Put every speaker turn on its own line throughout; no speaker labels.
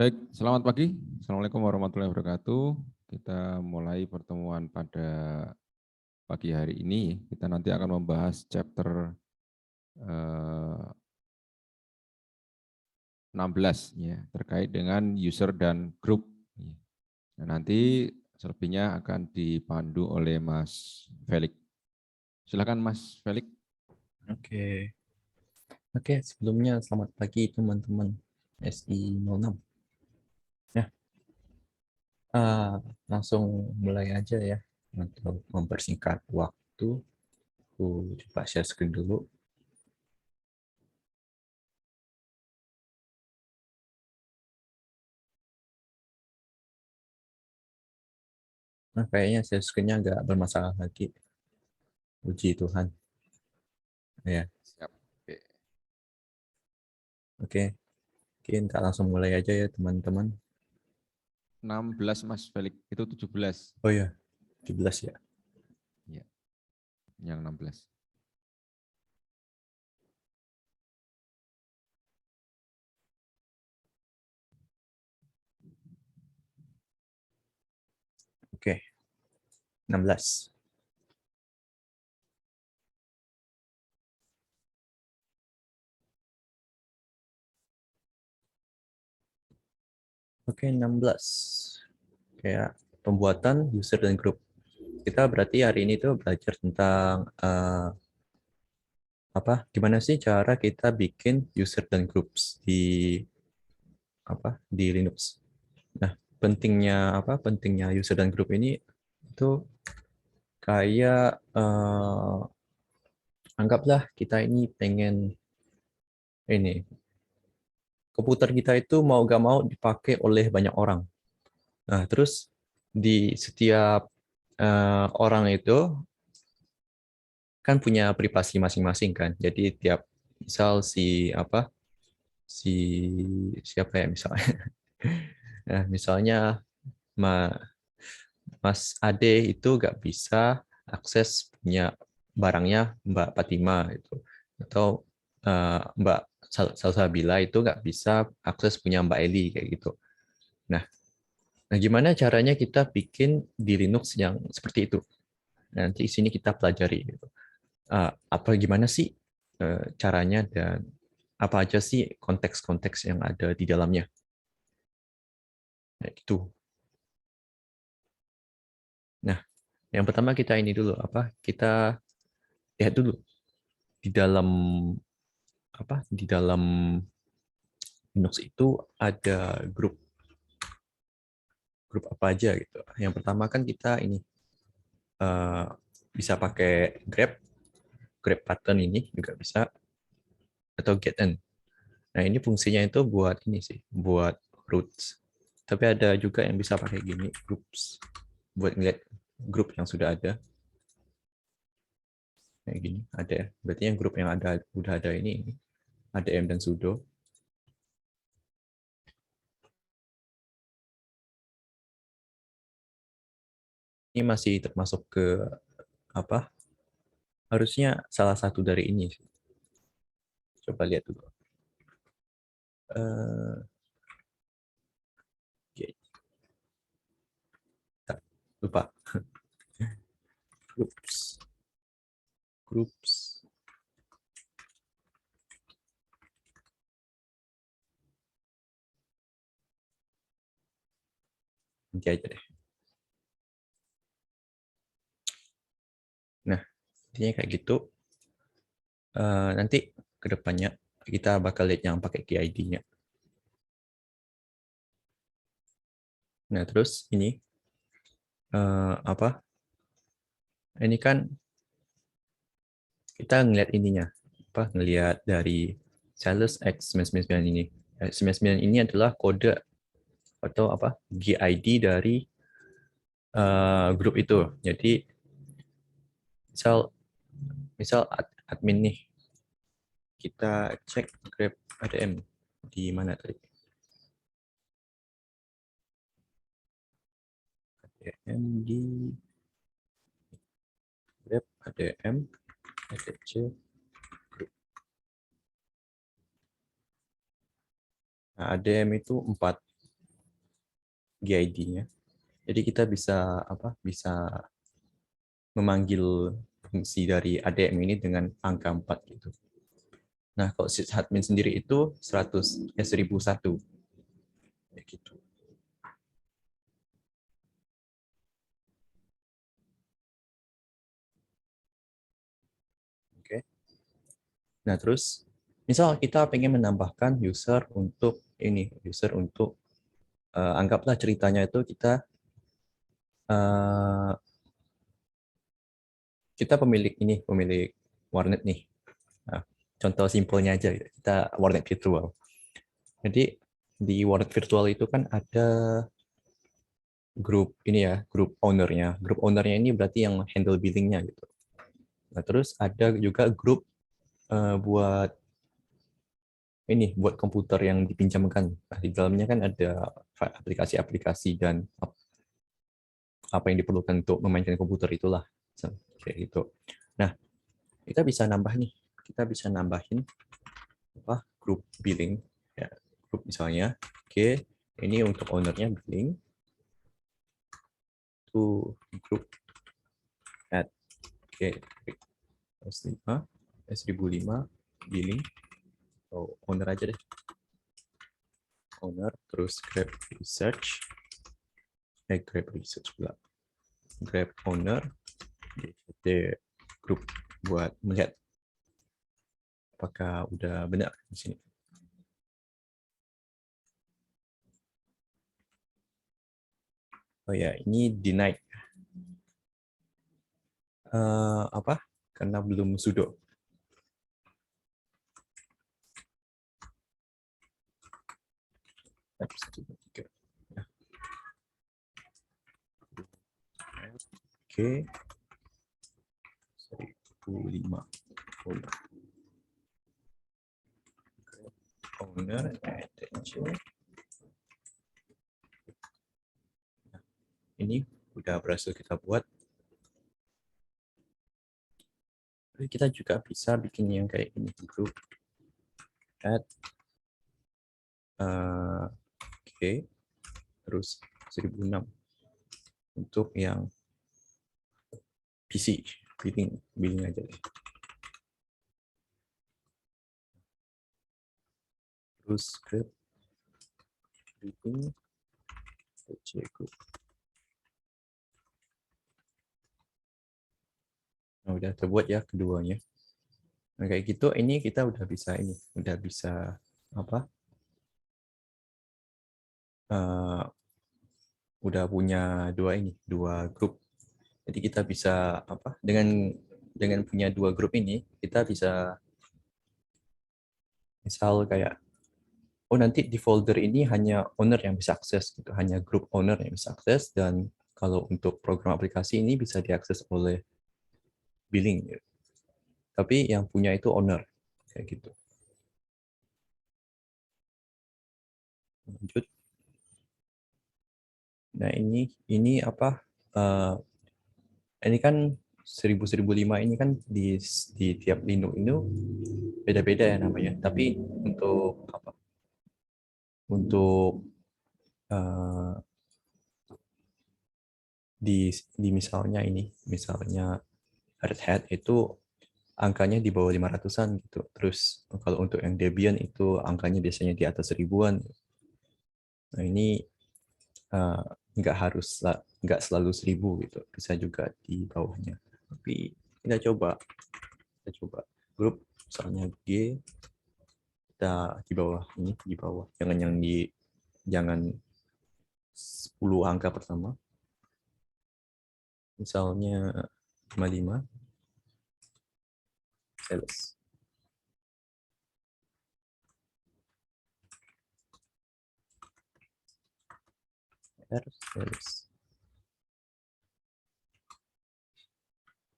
Baik, selamat pagi. Assalamualaikum warahmatullahi wabarakatuh. Kita mulai pertemuan pada pagi hari ini. Kita nanti akan membahas chapter 16 ya, terkait dengan user dan group. Nah, nanti selebihnya akan dipandu oleh Mas Felix. Silakan Mas Felix.
Oke, oke. Sebelumnya selamat pagi teman-teman SI06. Ya, langsung mulai aja ya untuk mempersingkat waktu. Aku coba share screen dulu. Nah, kayaknya share screen-nya agak bermasalah lagi. Puji Tuhan. Ya,
Siap. Oke.
oke. Kita langsung mulai aja ya teman-teman.
16 Mas Felix, itu 17.
Oh ya, 17 ya.
Ya, yang 16.
Oke, 16. Oke, 16. Kayak pembuatan user dan group. Kita berarti hari ini tuh belajar tentang gimana sih cara kita bikin user dan groups di Linux. Nah, pentingnya user dan group ini itu kayak anggaplah kita ini pengen ini komputer kita itu mau gak mau dipakai oleh banyak orang. Nah, terus di setiap orang itu kan punya privasi masing-masing kan. Jadi tiap misal si siapa ya misalnya. Nah, misalnya Mas Ade itu nggak bisa akses punya barangnya Mbak Fatima itu, atau Mbak Salsabila itu nggak bisa akses punya Mbak Eli kayak gitu. Nah, gimana caranya kita bikin di Linux yang seperti itu? Nanti di sini kita pelajari gitu. Apa gimana sih caranya dan apa aja sih konteks-konteks yang ada di dalamnya? Nah, itu. Nah, yang pertama kita ini dulu kita lihat dulu di dalam di dalam Linux itu ada grup grup apa aja gitu. Yang pertama kan kita ini eh, bisa pakai Grab button ini juga bisa, atau getN. Nah, ini fungsinya itu buat ini sih, buat roots. Tapi ada juga yang bisa pakai gini, groups, buat ngeliat grup yang sudah ada. Kayak gini, ada ya. Berarti yang grup yang udah ada ini ADM dan sudo. Ini masih termasuk ke apa? Harusnya salah satu dari ini. Coba lihat dulu. Eh, Oke, lupa. Groups. Groups. Nanti aja deh. Nah, intinya kayak gitu. Nanti ke depannya kita bakal lihat yang pakai KID-nya. Nah, terus ini apa? Ini kan kita ngelihat ininya. Ngelihat dari Sales X99 ini. X99 ini adalah kode atau GID dari grup itu. Jadi misal misal admin nih, kita cek grab ADM di mana tadi? ADM di grab ADM etc group. Nah, ADM itu 4. GID-nya. Jadi kita bisa bisa memanggil fungsi dari ADM ini dengan angka 4 gitu. Nah, kalau sysadmin sendiri itu 1001 ya gitu. Oke. Nah, terus misal kita pengen menambahkan user untuk anggaplah ceritanya itu uh, kita pemilik warnet nih. Nah, contoh simpelnya aja, kita warnet virtual. Jadi di warnet virtual itu kan ada grup ownernya. Grup ownernya ini berarti yang handle billingnya gitu. Nah, terus ada juga grup buat buat komputer yang dipinjamkan. Nah, di dalamnya kan ada aplikasi-aplikasi dan apa yang diperlukan untuk memainkan komputer itulah. Kayak gitu. Nah, kita bisa nambahin grup billing ya, grup misalnya. Oke, ini untuk ownernya billing to group at S5 S1005 billing. So, owner aja deh. Owner terus grab research pula. Grab owner di grup buat melihat apakah udah benar di sini. Oh ya, ini denied. Karena belum sudo. Oke. 1005 owner attention. Ini udah berhasil kita buat. Kita juga bisa bikin yang kayak ini, group add oke, terus 1006 untuk yang PC billing aja deh. Terus script billing group. Nah, udah terbuat ya keduanya. Nah, kayak gitu ini kita udah bisa udah punya dua grup. Jadi kita bisa dengan punya dua grup ini kita bisa misal kayak nanti di folder ini hanya owner yang bisa akses gitu, hanya grup owner yang bisa akses, dan kalau untuk program aplikasi ini bisa diakses oleh billing gitu. Tapi yang punya itu owner kayak gitu. Lanjut. Nah, ini ini kan 1005 ini kan di tiap Linux ini beda-beda ya namanya. Tapi untuk di misalnya Red Hat itu angkanya di bawah 500-an gitu. Terus kalau untuk yang Debian itu angkanya biasanya di atas 1000-an. Nah, ini nggak selalu 1000 gitu. Bisa juga di bawahnya. Tapi kita coba grup misalnya G, kita di bawah. Jangan 10 angka pertama. Misalnya 55 sales. Sales.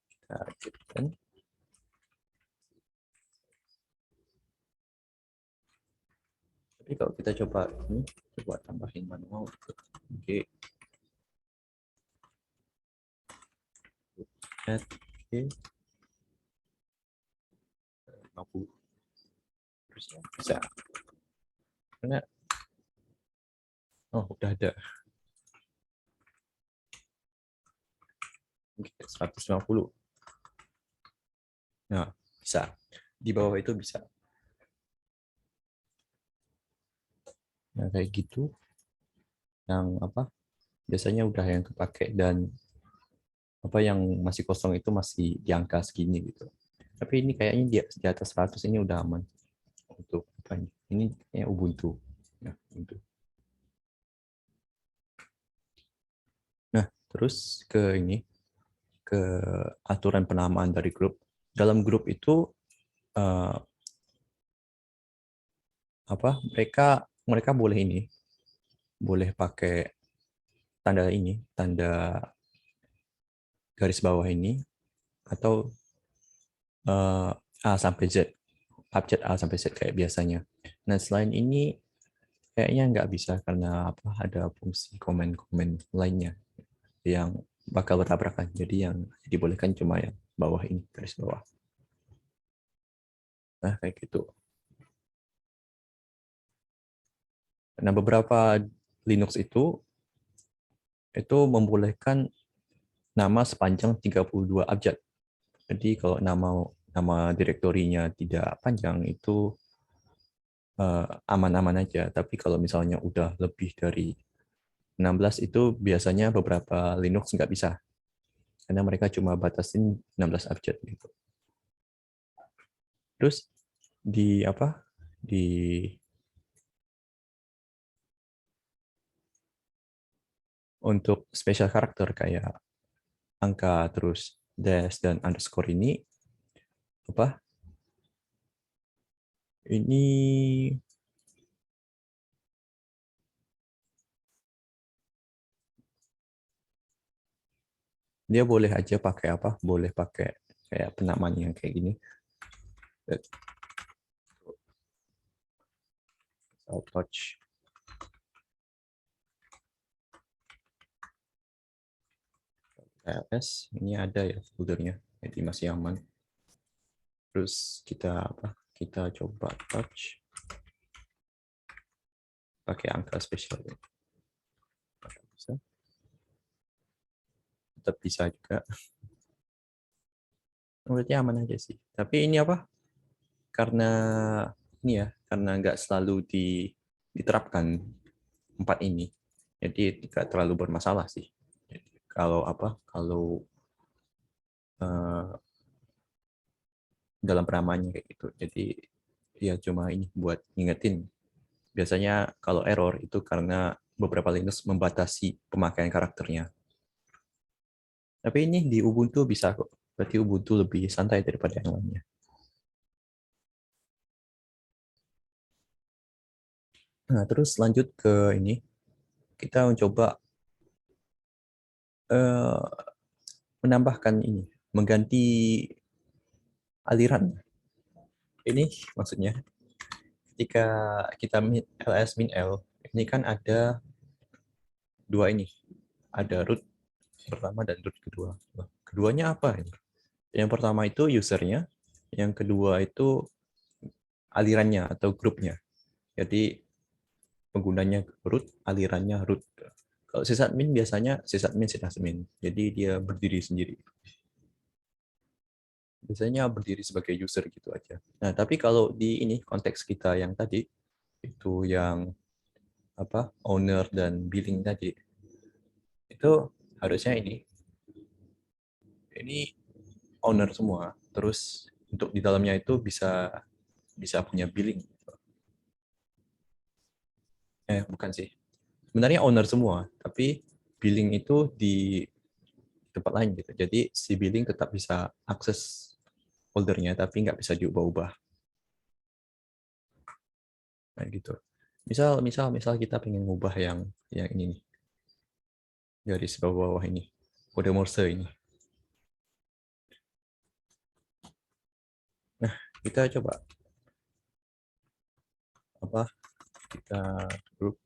Kita aktifkan. Tapi kalau kita coba tambahin manual. Oke. Add oke. 50. Bisa. Karena udah ada. 150. Nah, bisa. Di bawah itu bisa. Nah, kayak gitu. Yang apa? Biasanya udah yang kepake, dan apa yang masih kosong itu masih di angka segini gitu. Tapi ini kayaknya di atas 100 ini udah aman untuk apa ini? Ini kayak Ubuntu. Nah, Ubuntu. Nah, terus ke ini, ke aturan penamaan dari grup. Dalam grup itu eh, apa? Mereka boleh ini, boleh pakai tanda ini, tanda garis bawah ini, atau A sampai Z, abjad A sampai Z kayak biasanya. Nah, selain ini kayaknya nggak bisa karena apa? Ada fungsi komen-komen lainnya yang bakal bertabrakan. Jadi yang dibolehkan cuma yang bawah ini, garis bawah. Nah, kayak gitu. Nah, beberapa Linux itu membolehkan nama sepanjang 32 abjad. Jadi kalau nama direktorinya tidak panjang itu aman-aman aja. Tapi kalau misalnya udah lebih dari 16 itu biasanya beberapa Linux nggak bisa. Karena mereka cuma batasin 16 abjad gitu. Terus di apa? Untuk special karakter kayak angka terus dash dan underscore ini apa? Ini dia boleh aja pakai apa? Boleh pakai kayak penamaan yang kayak gini. Touch. TLS ini ada ya foldernya, jadi masih aman. Terus kita apa? Kita coba touch pakai angka spesial. Bisa. Tetap bisa juga. Berarti aman aja sih. Tapi ini apa? Karena ini ya, karena nggak selalu diterapkan 4 ini, jadi tidak terlalu bermasalah sih. Jadi, kalau apa? Kalau dalam penamaannya kayak gitu. Jadi ya cuma ini buat ngingetin. Biasanya kalau error itu karena beberapa Linux membatasi pemakaian karakternya. Tapi ini di Ubuntu bisa kok. Berarti Ubuntu lebih santai daripada yang lainnya. Nah, terus lanjut ke ini. Kita mencoba menambahkan ini, mengganti aliran. Ini maksudnya ketika kita ls min l, ini kan ada dua ini. Ada root pertama dan root kedua. Keduanya apa ini? Yang pertama itu usernya, yang kedua itu alirannya atau grupnya. Jadi penggunanya root, alirannya root. Kalau sysadmin biasanya sysadmin. Jadi dia berdiri sendiri. Biasanya berdiri sebagai user gitu aja. Nah, tapi kalau di ini konteks kita yang tadi itu yang apa? Owner dan billing tadi. Itu harusnya ini owner semua. Terus untuk di dalamnya itu bisa bisa punya billing. Bukan sih. Sebenarnya owner semua, tapi billing itu di tempat lain gitu. Jadi si billing tetap bisa akses foldernya, tapi nggak bisa diubah-ubah. Kayak gitu. Misal kita pengen ngubah yang ini nih, garis bawah-bawah ini, kode Morse ini. Nah, kita coba apa? Kita group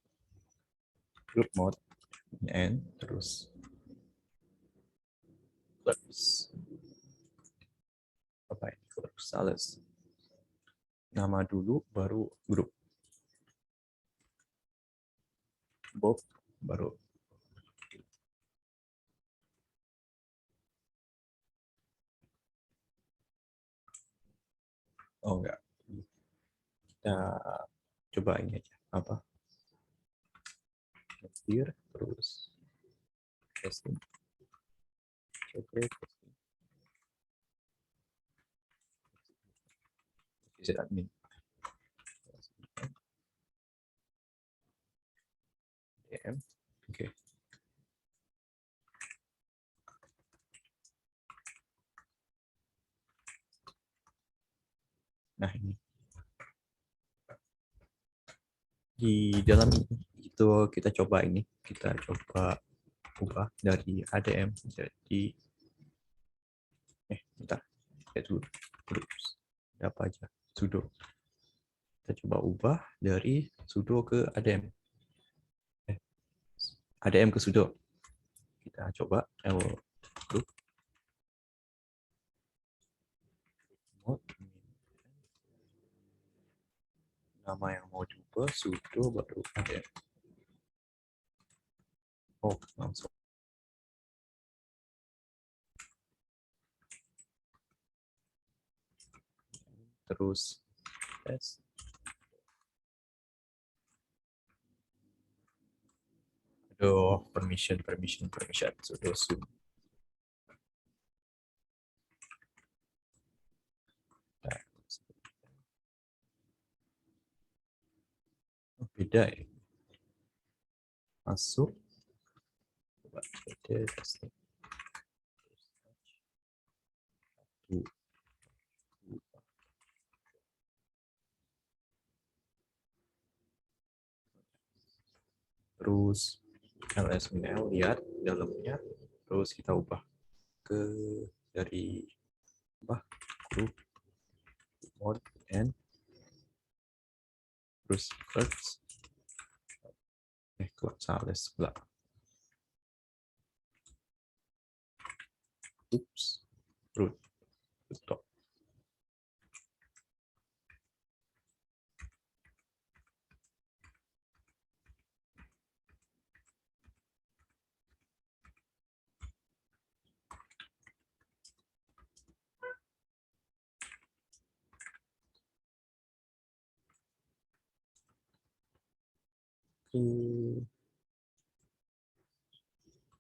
mode n terus plus apa ini? Sales. Nama dulu baru grup. Bob baru Oh enggak. Kita coba ini aja. Apa? Here, terus testing. Oke, testing. Visit admin. DM. Oke. Nah, ini. Di dalam ini itu kita coba ini. Kita coba ubah dari ADM jadi bentar. Lihat dulu. Groups. Ada apa aja? Sudo. Kita coba ubah dari sudo ke ADM. ADM ke sudo. Kita coba group mode. Nama yang mau diubah sudo baru ADM. Oh, langsung. Terus tes. Aduh, permission sudo zoom. Oh, beda ya. Masuk. Coba testing. Terus ls-minl lihat dalamnya, terus kita ubah ke dari apa group mode and terus clerks salah sebelah. Oops, root top.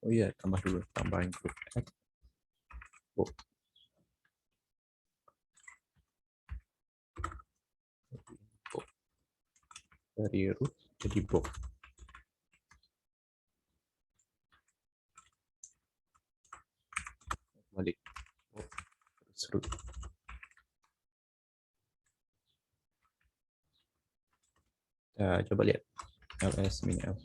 Oh iya, tambah dulu, tambahin group add. Oh. Dari root jadi box. Balik. Terus root. Nah, coba lihat ls-minl.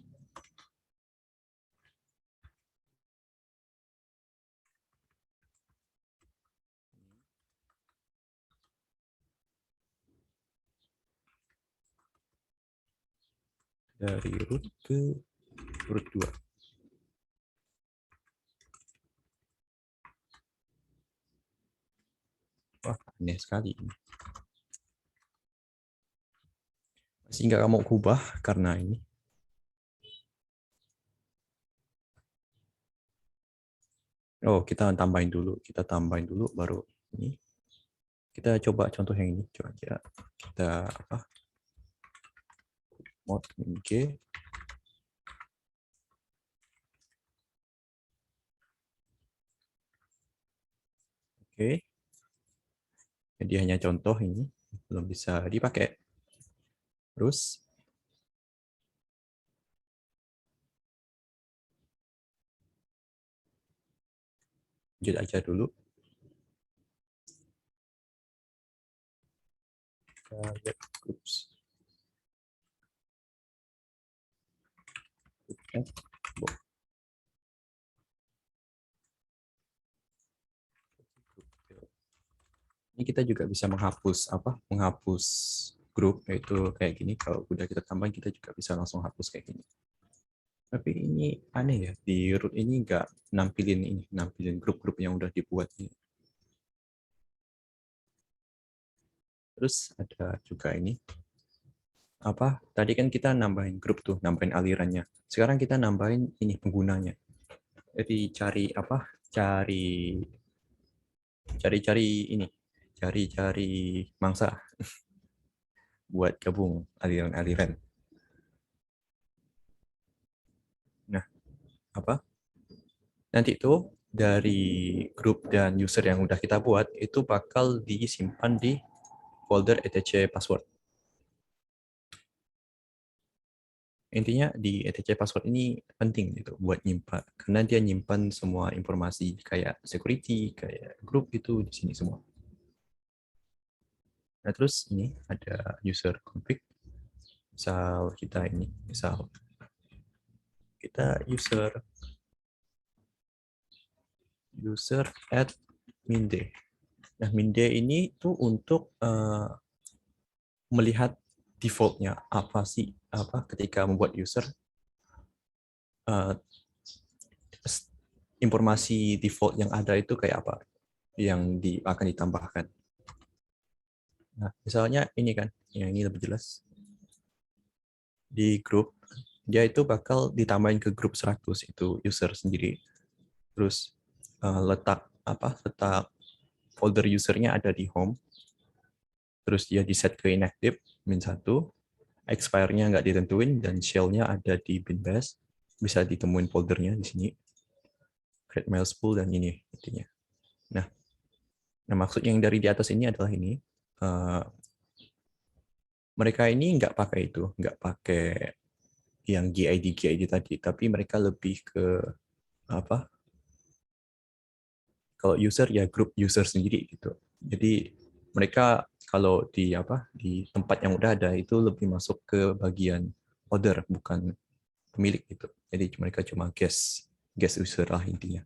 Dari root ke root 2. Wah, aneh sekali ini. Masih nggak mau kubah karena ini. Oh, kita tambahin dulu baru ini. Kita coba contoh yang ini, coba aja. Kita apa? Mod g. Oke. Jadi hanya contoh ini, belum bisa dipakai. Terus lanjut aja dulu. Kita lihat groups. Ini kita juga bisa menghapus grup, yaitu kayak gini. Kalau udah kita tambahin, kita juga bisa langsung hapus kayak gini. Tapi ini aneh ya, di root ini nggak nampilin grup-grup yang udah dibuat ini. Terus ada juga ini. Tadi kan kita nambahin grup tuh, nambahin alirannya. Sekarang kita nambahin ini penggunanya. Jadi cari cari mangsa buat gabung aliran-aliran. Nah, nanti itu dari grup dan user yang udah kita buat itu bakal disimpan di folder etc password. Intinya di etc password ini penting gitu buat nyimpan, karena dia nyimpan semua informasi kayak security, kayak grup itu di sini semua. Nah, terus ini ada user config. Misal kita user add minde. Nah, minde ini tuh untuk melihat defaultnya apa sih, ketika membuat user, informasi default yang ada itu kayak apa yang akan ditambahkan. Nah, misalnya ini kan, yang ini lebih jelas. Di grup, dia itu bakal ditambahin ke grup 100 itu user sendiri. Terus letak folder usernya ada di home. Terus dia di set ke inactive -1, expire-nya nggak ditentuin, dan shell-nya ada di bin bash. Bisa ditemuin foldernya di sini. Create mail spool dan ini intinya. Nah, maksud yang dari di atas ini adalah ini. Mereka ini nggak pakai itu, nggak pakai yang GID tadi, tapi mereka lebih ke kalau user ya grup user sendiri gitu. Jadi mereka kalau di tempat yang udah ada itu lebih masuk ke bagian order, bukan pemilik gitu. Jadi mereka cuma guest user lah intinya.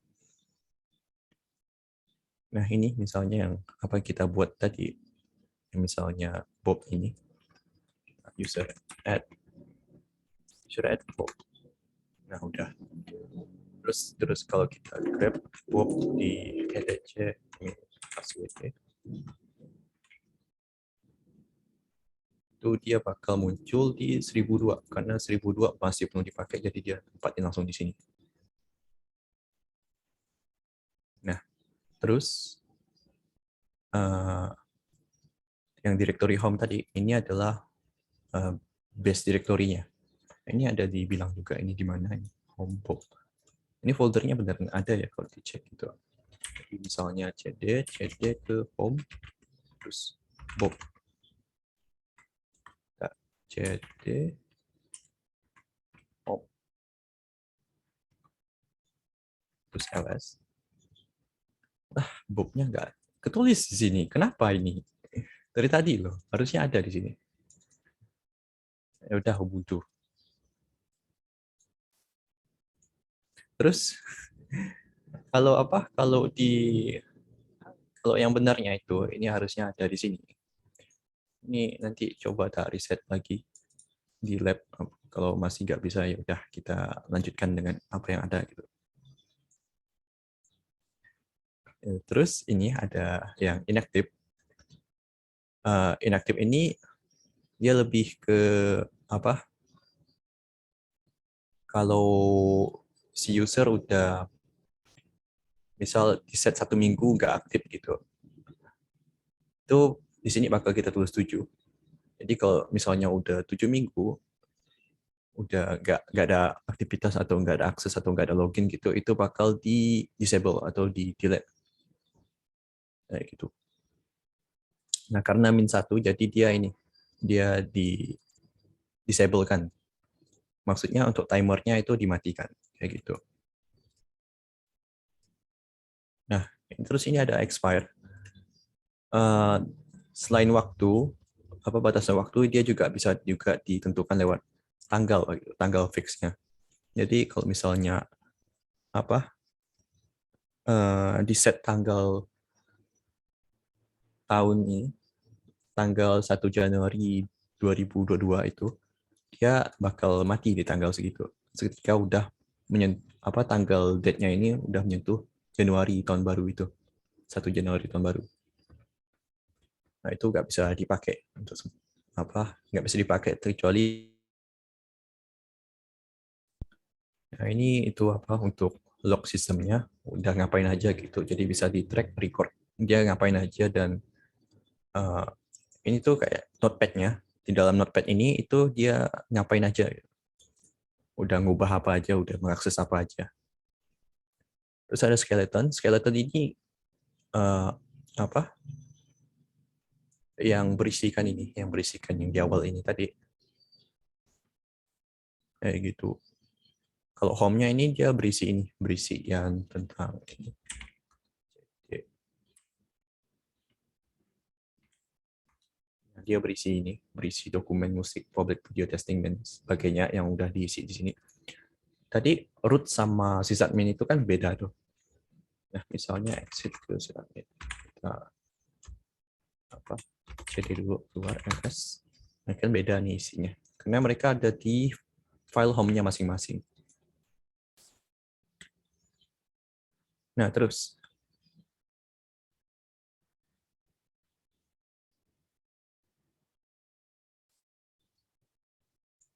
Nah, ini misalnya yang kita buat tadi, misalnya Bob ini, user add Bob. Nah, udah. Terus kalau kita grab Bob di etc password itu dia bakal muncul di 1002 karena 1002 masih belum dipakai, jadi dia tempatin langsung di sini. Nah, terus yang directory home tadi ini adalah base directory-nya. Ini ada dibilang juga ini di mana ini, home Bob. Ini foldernya benar-benar ada ya kalau dicek gitu. Jadi misalnya cd ke home, terus Bob. cd home, terus ls. Bob-nya nggak ketulis di sini. Kenapa ini? Dari tadi loh, harusnya ada di sini. Ya udah, Ubuntu. Terus kalau kalau yang benarnya itu ini harusnya ada di sini. Ini nanti coba tak riset lagi di lab. Kalau masih nggak bisa ya udah kita lanjutkan dengan apa yang ada gitu. Terus ini ada yang inactive. Inactive ini dia lebih ke kalau si user udah misal di set 1 minggu nggak aktif gitu, itu di sini bakal kita tulis 7. Jadi kalau misalnya udah 7 minggu udah nggak ada aktivitas atau nggak ada akses atau nggak ada login gitu, itu bakal di disable atau di delete kayak gitu. Nah, karena -1 jadi dia di disable kan. Maksudnya untuk timernya itu dimatikan kayak gitu. Nah, terus ini ada expire. Selain waktu, batasan waktu, dia juga bisa ditentukan lewat tanggal fixnya. Jadi kalau misalnya di set tanggal tahun ini, tanggal 1 Januari 2022 itu, dia bakal mati di tanggal segitu. Ketika udah tanggal date-nya ini udah menyentuh Januari tahun baru itu. 1 Januari tahun baru. Nah, itu nggak bisa dipakai untuk nggak bisa dipakai kecuali ini itu untuk log sistemnya udah ngapain aja gitu. Jadi bisa di track record dia ngapain aja dan ini tuh kayak notepad-nya. Di dalam notepad ini itu dia ngapain aja. Udah ngubah apa aja, udah mengakses apa aja. Terus ada skeleton. Skeleton ini apa? Yang berisikan yang di awal ini tadi. Kayak gitu. Kalau home-nya ini dia berisi yang tentang ini. Dia berisi dokumen musik, public video testing dan sebagainya yang udah diisi di sini. Tadi root sama sysadmin itu kan beda tuh. Nah, misalnya exit ke sysadmin. Kita cd dulu keluar ls. Nah, kan beda nih isinya. Karena mereka ada di file home-nya masing-masing. Nah, terus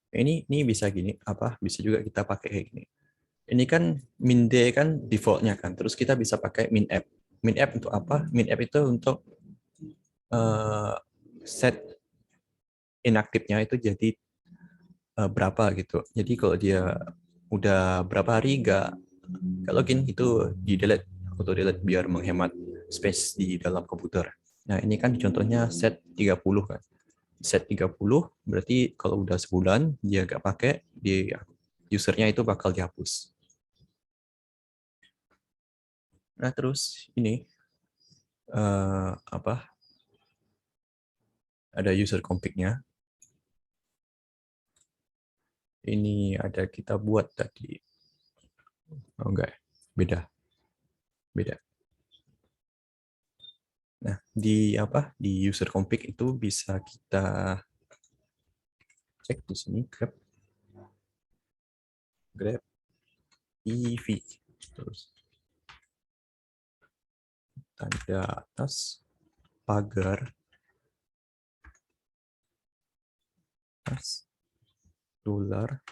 ini bisa gini, bisa juga kita pakai kayak gini. Ini kan min d kan default-nya kan. Terus kita bisa pakai min app. Min app untuk apa? Min app itu untuk set inaktifnya itu jadi berapa gitu. Jadi kalau dia udah berapa hari nggak login itu di delete, auto delete biar menghemat space di dalam komputer. Nah, ini kan contohnya set 30 kan. Set 30 berarti kalau udah sebulan dia nggak pakai, di usernya itu bakal dihapus. Nah, terus ini ada user config-nya. Ini ada kita buat tadi. Oh enggak, beda. Nah, di user config itu bisa kita cek di sini grep ev, terus tanda atas pagar atas dolar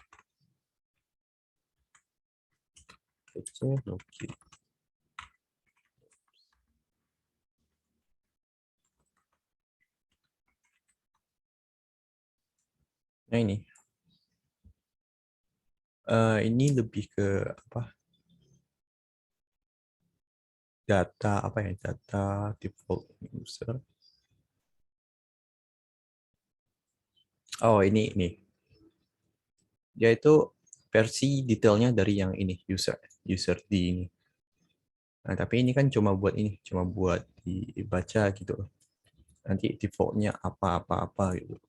pc login. Nah, ini lebih ke data data default user. Oh, ini dia itu versi detailnya dari yang ini user di ini. Nah, tapi ini kan cuma buat dibaca gitu. Nanti defaultnya apa gitu.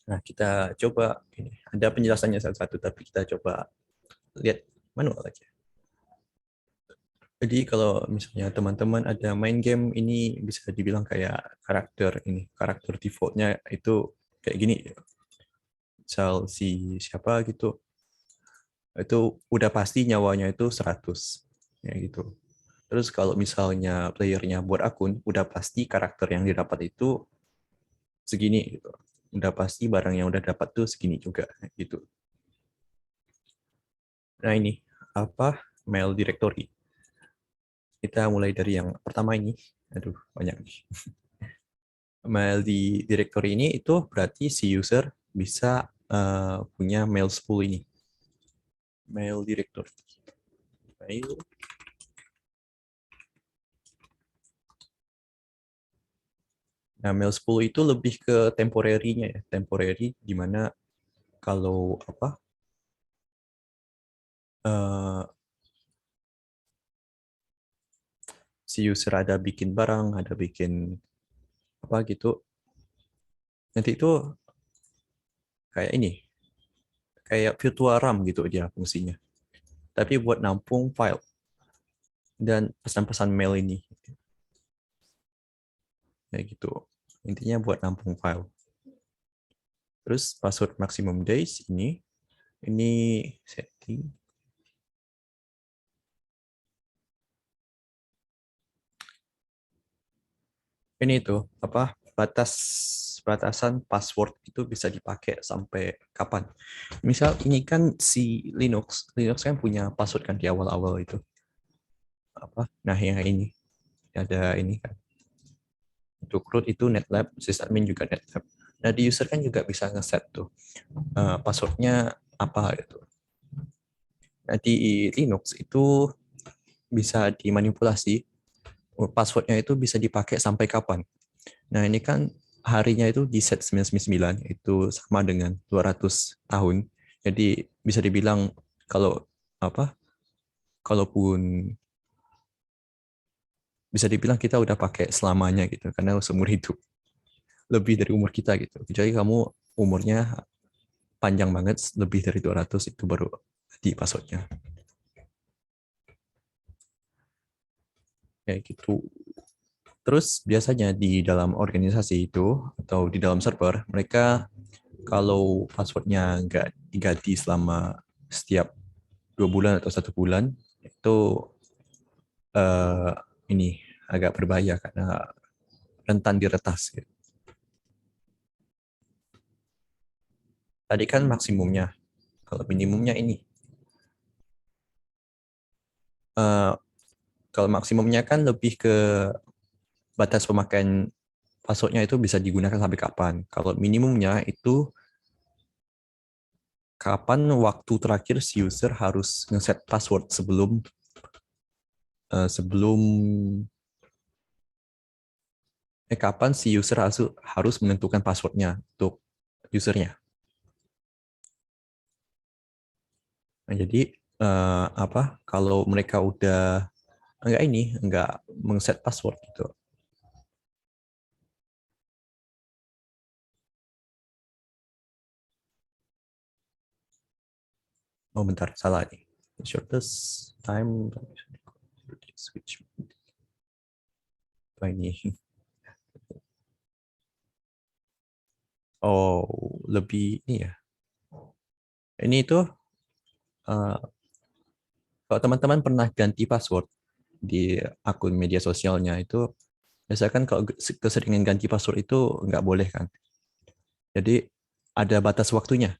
Nah, kita coba ini. Ada penjelasannya satu-satu, tapi kita coba lihat manual aja. Jadi kalau misalnya teman-teman ada main game, ini bisa dibilang kayak karakter defaultnya itu kayak gini. Misal si siapa gitu, itu udah pasti nyawanya itu 100. Ya gitu. Terus kalau misalnya playernya buat akun, udah pasti karakter yang didapat itu segini gitu. Udah pasti barang yang udah dapat tuh segini juga gitu. Nah, ini mail directory. Kita mulai dari yang pertama ini. Aduh, banyak nih. Mail di directory ini itu berarti si user bisa punya mail spool ini. Mail directory. Mail. Nah, mail spool itu lebih ke temporary-nya ya. Temporary di mana kalau si user ada bikin barang, ada bikin gitu. Nanti itu kayak kayak virtual RAM gitu dia fungsinya. Tapi buat nampung file dan pesan-pesan mail ini. Kayak gitu. Intinya buat nampung file. Terus password maximum days ini setting. Ini tuh batasan password itu bisa dipakai sampai kapan. Misal ini kan si Linux kan punya password kan di awal-awal itu. Nah, yang ini ada ini kan. Untuk root itu netlab, sysadmin juga netlab. Nah di user kan juga bisa ngeset tuh passwordnya apa gitu. Nah di Linux itu bisa dimanipulasi, passwordnya itu bisa dipakai sampai kapan. Nah ini kan harinya itu di set 999, itu sama dengan 200 tahun. Jadi bisa dibilang kalau apa, kalaupun bisa dibilang kita udah pakai selamanya gitu, karena seumur hidup, lebih dari umur kita gitu. Kecuali kamu umurnya panjang banget, lebih dari 200 itu baru di passwordnya. Kayak gitu. Terus biasanya di dalam organisasi itu atau di dalam server, mereka kalau passwordnya nggak diganti selama setiap 2 bulan atau 1 bulan, itu eh, ini agak berbahaya karena rentan diretas. Gitu. Tadi kan maksimumnya, kalau minimumnya ini. Eh, Kalau maksimumnya kan lebih ke batas pemakaian passwordnya itu bisa digunakan sampai kapan. Kalau minimumnya itu kapan waktu terakhir si user harus ngeset password sebelum sebelum kapan si user harus menentukan passwordnya untuk usernya. Nah, jadi apa kalau mereka udah enggak mengset password gitu. Oh bentar, salah nih. Shortest time switch. Apa ini? Oh, lebih ini ya. Ini tuh kalau teman-teman pernah ganti password di akun media sosialnya itu, biasanya kan kalau keseringan ganti password itu nggak boleh kan. Jadi ada batas waktunya.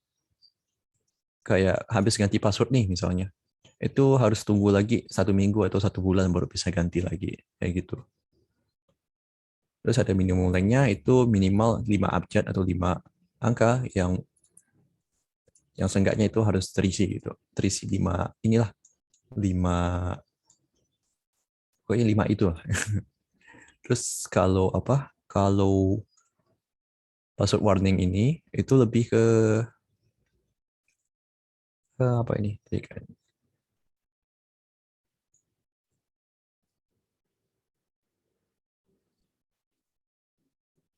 Kayak habis ganti password nih misalnya. Itu harus tunggu lagi 1 minggu atau 1 bulan baru bisa ganti lagi. Kayak gitu. Terus ada minimum lengthnya itu minimal 5 abjad atau 5 angka yang seenggaknya itu harus terisi gitu. Terisi 5 inilah 5 pokoknya 5 itu lah. Terus kalau apa? Kalau password warning ini itu lebih ke apa ini?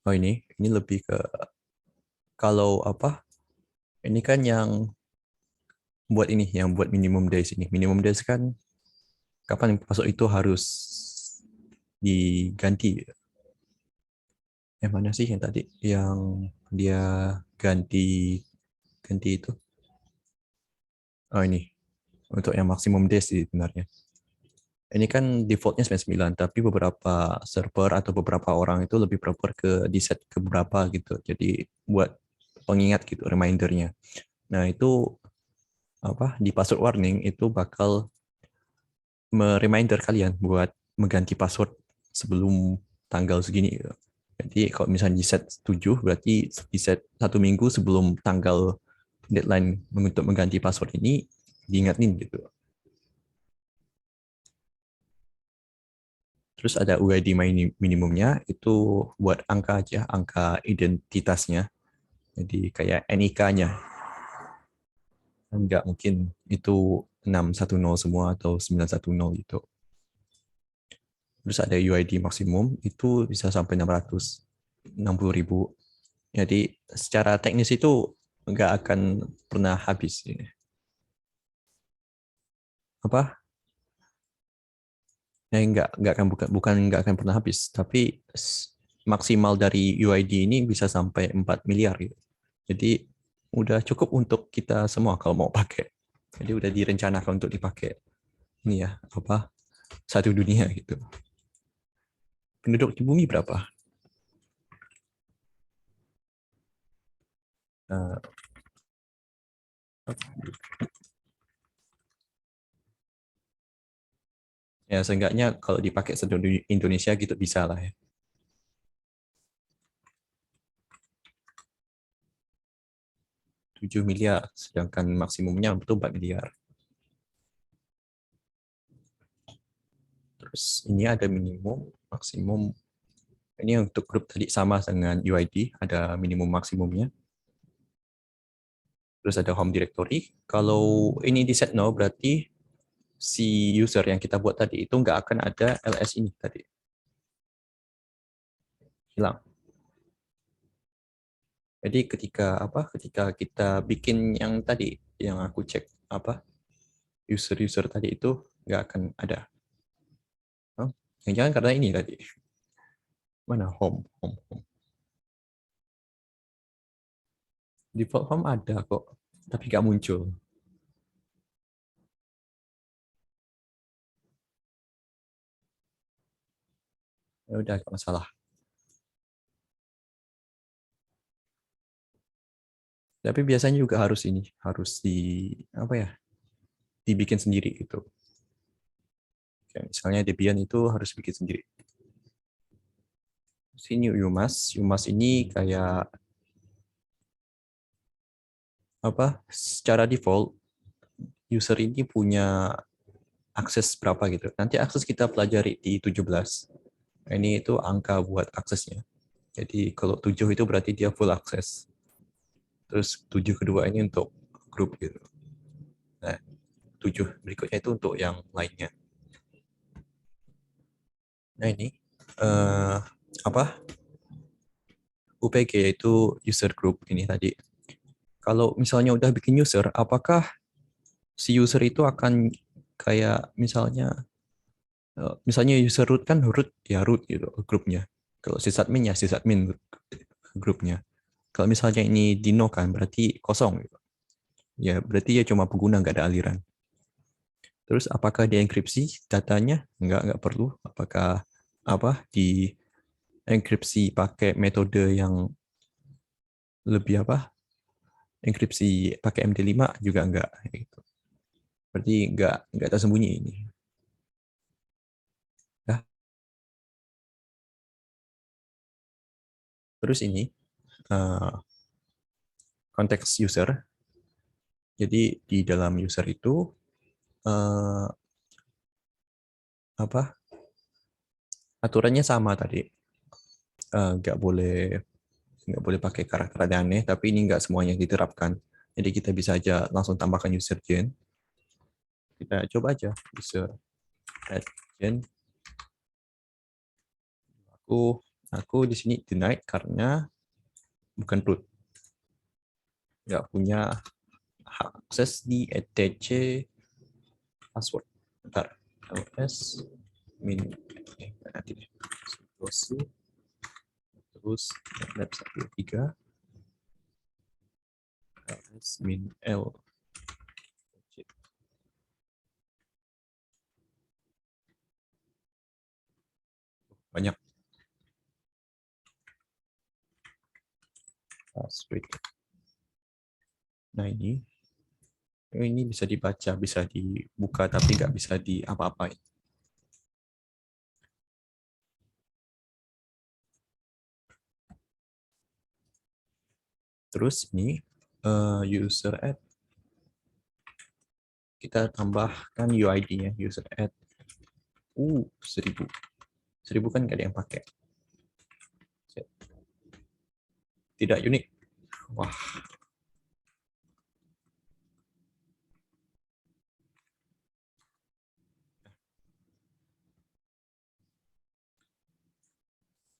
Oh ini lebih ke kalau apa? Ini kan yang buat ini, yang buat minimum days ini. Minimum days kan kapan password itu harus diganti. Yang mana sih yang tadi? Yang dia ganti ganti itu? Oh ini untuk yang maksimum days sih sebenarnya. Ini kan defaultnya 99, tapi beberapa server atau beberapa orang itu lebih prefer ke di set ke berapa gitu. Jadi buat pengingat gitu, remindernya. Nah itu apa di password warning itu bakal reminder kalian buat mengganti password sebelum tanggal segini gitu. Jadi kalau misalnya di set 7 berarti di set 1 minggu sebelum tanggal deadline untuk mengganti password ini diingatin gitu. Terus ada UID minimumnya itu buat angka aja, angka identitasnya. Jadi kayak NIK-nya. Enggak mungkin itu 610 semua atau 910 gitu. Terus ada UID maksimum itu bisa sampai 660.000. Jadi secara teknis itu nggak akan pernah habis. Apa? Nggak akan bukan nggak akan pernah habis, tapi maksimal dari UID ini bisa sampai 4 miliar gitu. Jadi udah cukup untuk kita semua kalau mau pakai. Jadi udah direncanakan untuk dipakai. Ini ya, apa? Satu dunia gitu. Penduduk di bumi berapa? Nah, ya seenggaknya kalau dipakai seluruh Indonesia gitu bisa lah ya. 7 miliar, sedangkan maksimumnya itu 4 miliar. Terus ini ada minimum, maksimum. Ini untuk grup tadi sama dengan UID, ada minimum maksimumnya. Terus ada home directory. Kalau ini di set no, berarti si user yang kita buat tadi itu nggak akan ada ls ini tadi. Hilang. Jadi ketika kita bikin yang tadi, yang aku cek user tadi itu nggak akan ada. Jangan karena ini tadi. Mana home. Default home ada kok, tapi nggak muncul. Ya udah, nggak masalah. Tapi biasanya juga harus dibikin sendiri gitu. Kayak misalnya Debian itu harus bikin sendiri. Sini UMass ini kayak secara default user ini punya akses berapa gitu. Nanti akses kita pelajari di 17. Ini itu angka buat aksesnya. Jadi kalau 7 itu berarti dia full akses. Terus 7 kedua ini untuk grup gitu. Nah, 7 berikutnya itu untuk yang lainnya. Nah ini UPG yaitu user group ini tadi. Kalau misalnya udah bikin user, apakah si user itu akan kayak misalnya user root kan root gitu grupnya. Kalau sysadmin ya sysadmin grupnya. Kalau misalnya ini Dino kan berarti kosong gitu. Ya berarti ya cuma pengguna, nggak ada aliran. Terus apakah dia enkripsi datanya? Nggak perlu. Apakah di enkripsi pakai metode yang lebih enkripsi pakai MD5 juga enggak gitu. Berarti enggak tersembunyi ini. Nah, terus ini konteks user. Jadi di dalam user itu aturannya sama tadi. Nggak boleh pakai karakter aneh, tapi ini nggak semuanya diterapkan. Jadi kita bisa aja langsung tambahkan user gen. Kita coba aja user add gen. Aku di sini denied karena bukan root. Nggak punya hak akses di etc password. Bentar. ls min nanti deh. Terus lab 13 ls min l banyak password. Nah ini bisa dibaca, bisa dibuka, tapi nggak bisa di apa-apain. Terus ini user add, kita tambahkan UID-nya, user add 1000. 1000 kan nggak ada yang pakai. Tidak unik. Wah.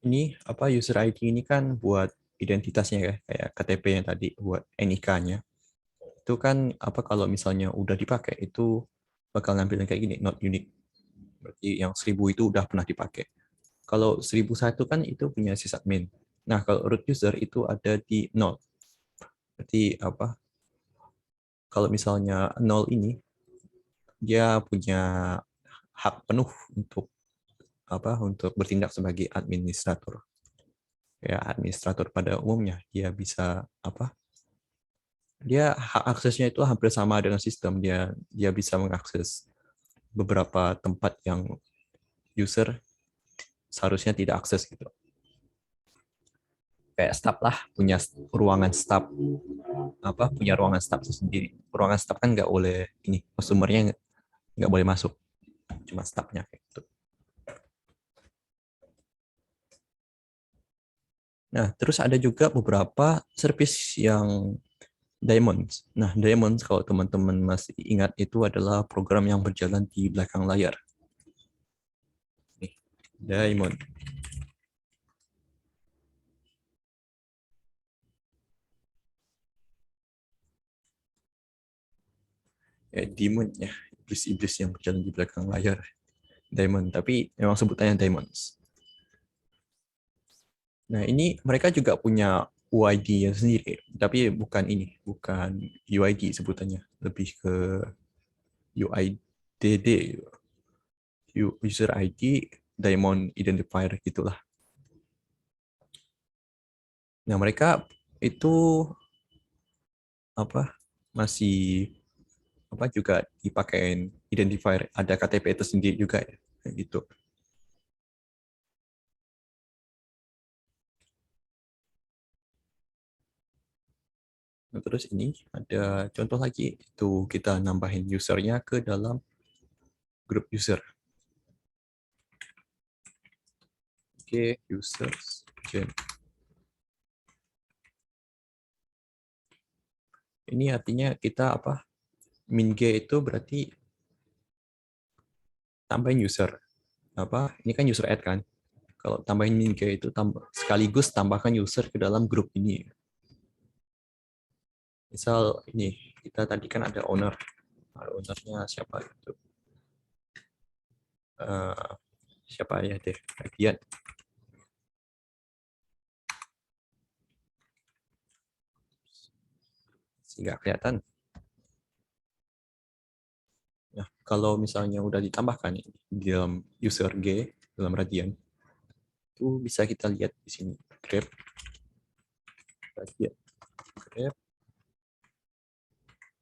Ini user ID ini kan buat identitasnya ya, kayak KTP yang tadi buat NIK-nya. Itu kan kalau misalnya udah dipakai itu bakal ngambil kayak gini, not unique. Berarti yang 1000 itu udah pernah dipakai. Kalau 1001 kan itu punya sysadmin. Nah, kalau root user itu ada di 0. Berarti kalau misalnya 0 ini dia punya hak penuh untuk bertindak sebagai administrator. Ya, administrator pada umumnya dia bisa dia hak aksesnya itu hampir sama dengan sistem. Dia bisa mengakses beberapa tempat yang user seharusnya tidak akses gitu. Kayak staff lah, punya ruangan staff punya ruangan staff sendiri. Ruangan staff kan nggak boleh ini, customer-nya nggak boleh masuk, cuma staffnya kayak gitu. Nah, terus ada juga beberapa service yang Diamonds. Nah, Diamonds kalau teman-teman masih ingat itu adalah program yang berjalan di belakang layar. Nih, Diamond. Demon ya, iblis-iblis yang berjalan di belakang layar. Diamond, tapi memang sebutannya Diamonds. Nah, ini mereka juga punya UID yang sendiri, tapi bukan ini, bukan UID sebutannya, lebih ke UIDD, User ID Diamond Identifier gitulah. Nah, mereka itu masih juga dipakai identifier, ada KTP itu sendiri juga ya, kayak gitu. Nah, terus ini ada contoh lagi, itu kita nambahin usernya ke dalam grup user. Oke, users gen. Ini artinya kita min g itu berarti tambahin user. Ini kan user add kan. Kalau tambahin min g itu sekaligus tambahkan user ke dalam grup ini. Misal ini, kita tadi kan ada owner. Ownernya siapa itu? Siapa ya deh? Bagian. Sehingga kelihatan. Nah, kalau misalnya udah ditambahkan di dalam user G, dalam Radian, itu bisa kita lihat di sini. Grab, Radian, Grab,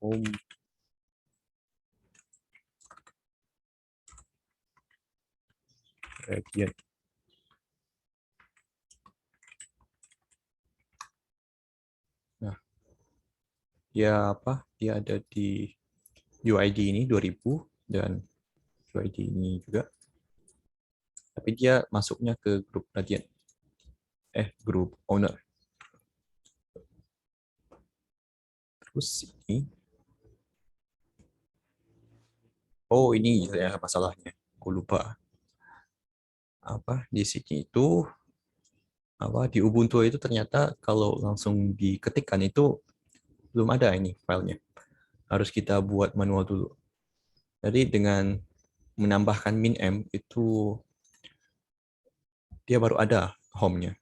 Home, Radian. Nah, dia ada di UID ini 2000 dan UID ini juga. Tapi dia masuknya ke grup Radian. Grup owner. Terus ini. Oh, ini ya masalahnya. Aku lupa. Di sini itu di Ubuntu itu ternyata kalau langsung diketikkan itu belum ada ini filenya. Harus kita buat manual dulu. Jadi dengan menambahkan min-m itu dia baru ada home-nya.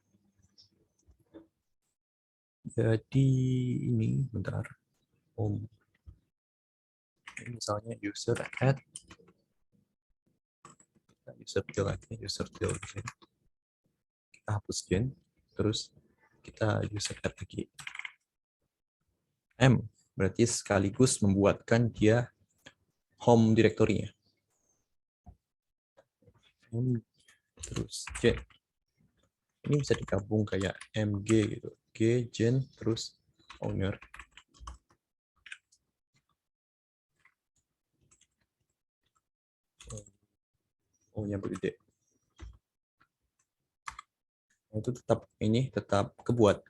Jadi ini bentar. Home. Ini misalnya user add user deal lagi, user deal. Kita hapus gen, terus kita user add lagi. M berarti sekaligus membuatkan dia home directory-nya. Terus J. Ini bisa digabung kayak mg gitu. G, gen, terus owner. Oh, yang berbeda. Itu tetap kebuat.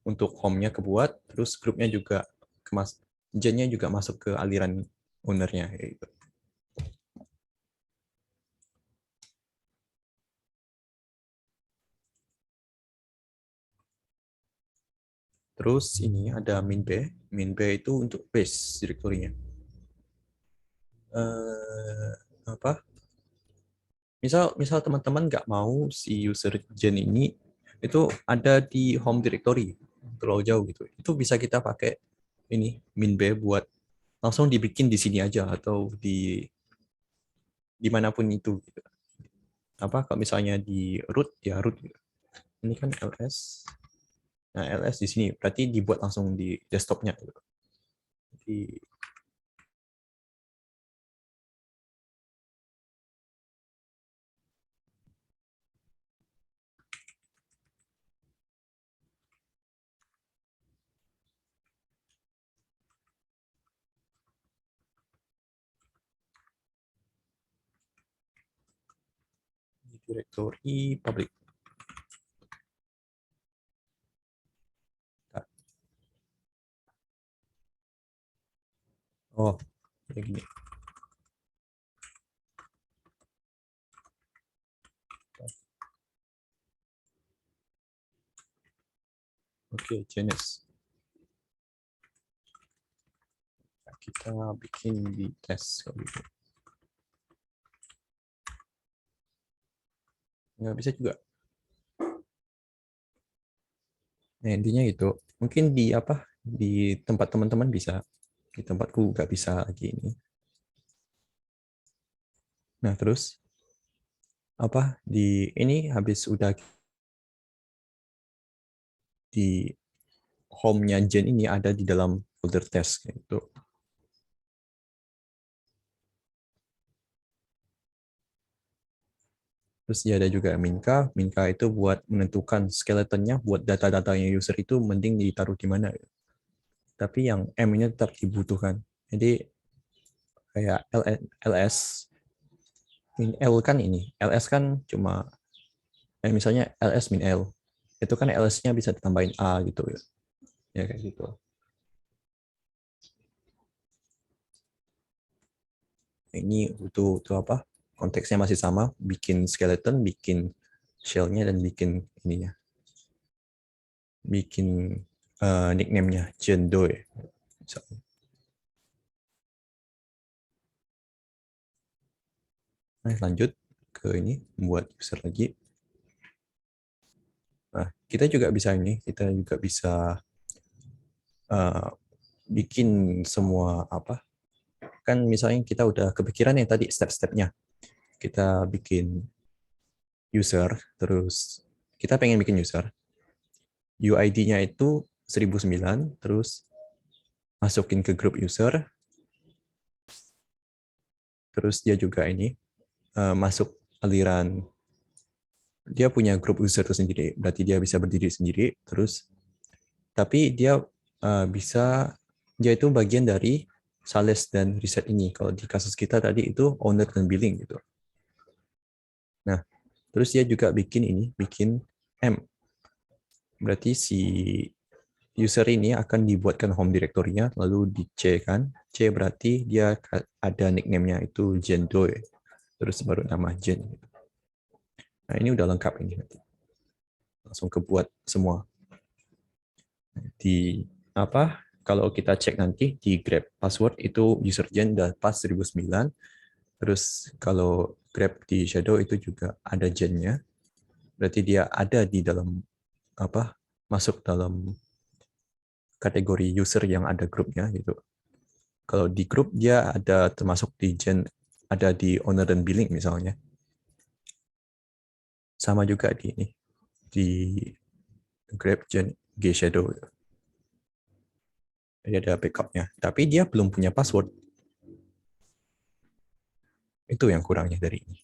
Untuk home-nya kebuat, terus grupnya juga gen-nya juga masuk ke aliran owner-nya. Gitu. Terus ini ada min b. Min b itu untuk base directory-nya. Apa? Misal teman-teman nggak mau si user gen ini itu ada di home directory terlalu jauh gitu. Itu bisa kita pakai ini min b buat langsung dibikin di sini aja atau di dimanapun itu. Gitu. Kalau misalnya di root ya root. Gitu. Ini kan ls. Nah ls di sini berarti dibuat langsung di desktopnya. Gitu. Jadi Directory public. Oh, kayak gini. Oke, jenis. Kita bikin di tes kalau gitu. Nggak bisa juga. Nah, intinya itu. Mungkin di apa? Di tempat teman-teman bisa. Di tempatku nggak bisa lagi ini. Nah, terus apa? Di ini habis udah di home-nya Jen ini ada di dalam folder test gitu. Terus dia ada juga Minka. Minka itu buat menentukan skeletonnya, buat data-datanya user itu mending ditaruh di mana. Tapi yang M ini tetap dibutuhkan. Jadi kayak ls min L kan ini. LS kan cuma misalnya ls min L. Itu kan ls-nya bisa ditambahin A gitu ya. Ya kayak gitu. Ini butuh apa? Konteksnya masih sama, bikin skeleton, bikin shell-nya dan bikin ininya. Bikin nickname-nya Jendoy. Nah, lanjut ke ini, buat user lagi. Nah, kita juga bisa ini, kita juga bisa bikin semua apa? Kan misalnya kita udah kepikiran yang tadi step-stepnya. Kita bikin user, terus kita pengen bikin user. UID-nya itu 1009, terus masukin ke grup user, terus dia juga ini masuk aliran, dia punya grup user itu sendiri, berarti dia bisa berdiri sendiri, terus tapi dia bisa, dia itu bagian dari sales dan riset ini. Kalau di kasus kita tadi itu owner dan billing gitu. Nah, terus dia juga bikin ini, bikin M. Berarti si user ini akan dibuatkan home directory-nya, lalu di C kan. C berarti dia ada nickname-nya itu Jendoy. Terus baru nama Jen. Nah, ini udah lengkap ini. Langsung kebuat semua. Di apa? Kalau kita cek nanti di Grab password itu user Jen dan pas 1009. Terus kalau Grab di Shadow itu juga ada Jen-nya. Berarti dia ada di dalam apa? Masuk dalam kategori user yang ada grupnya gitu. Kalau di grup dia ada termasuk di Jen, ada di owner dan billing misalnya. Sama juga di ini, di Grab Gen G Shadow. Jadi ada backupnya. Tapi dia belum punya password. Itu yang kurangnya dari ini.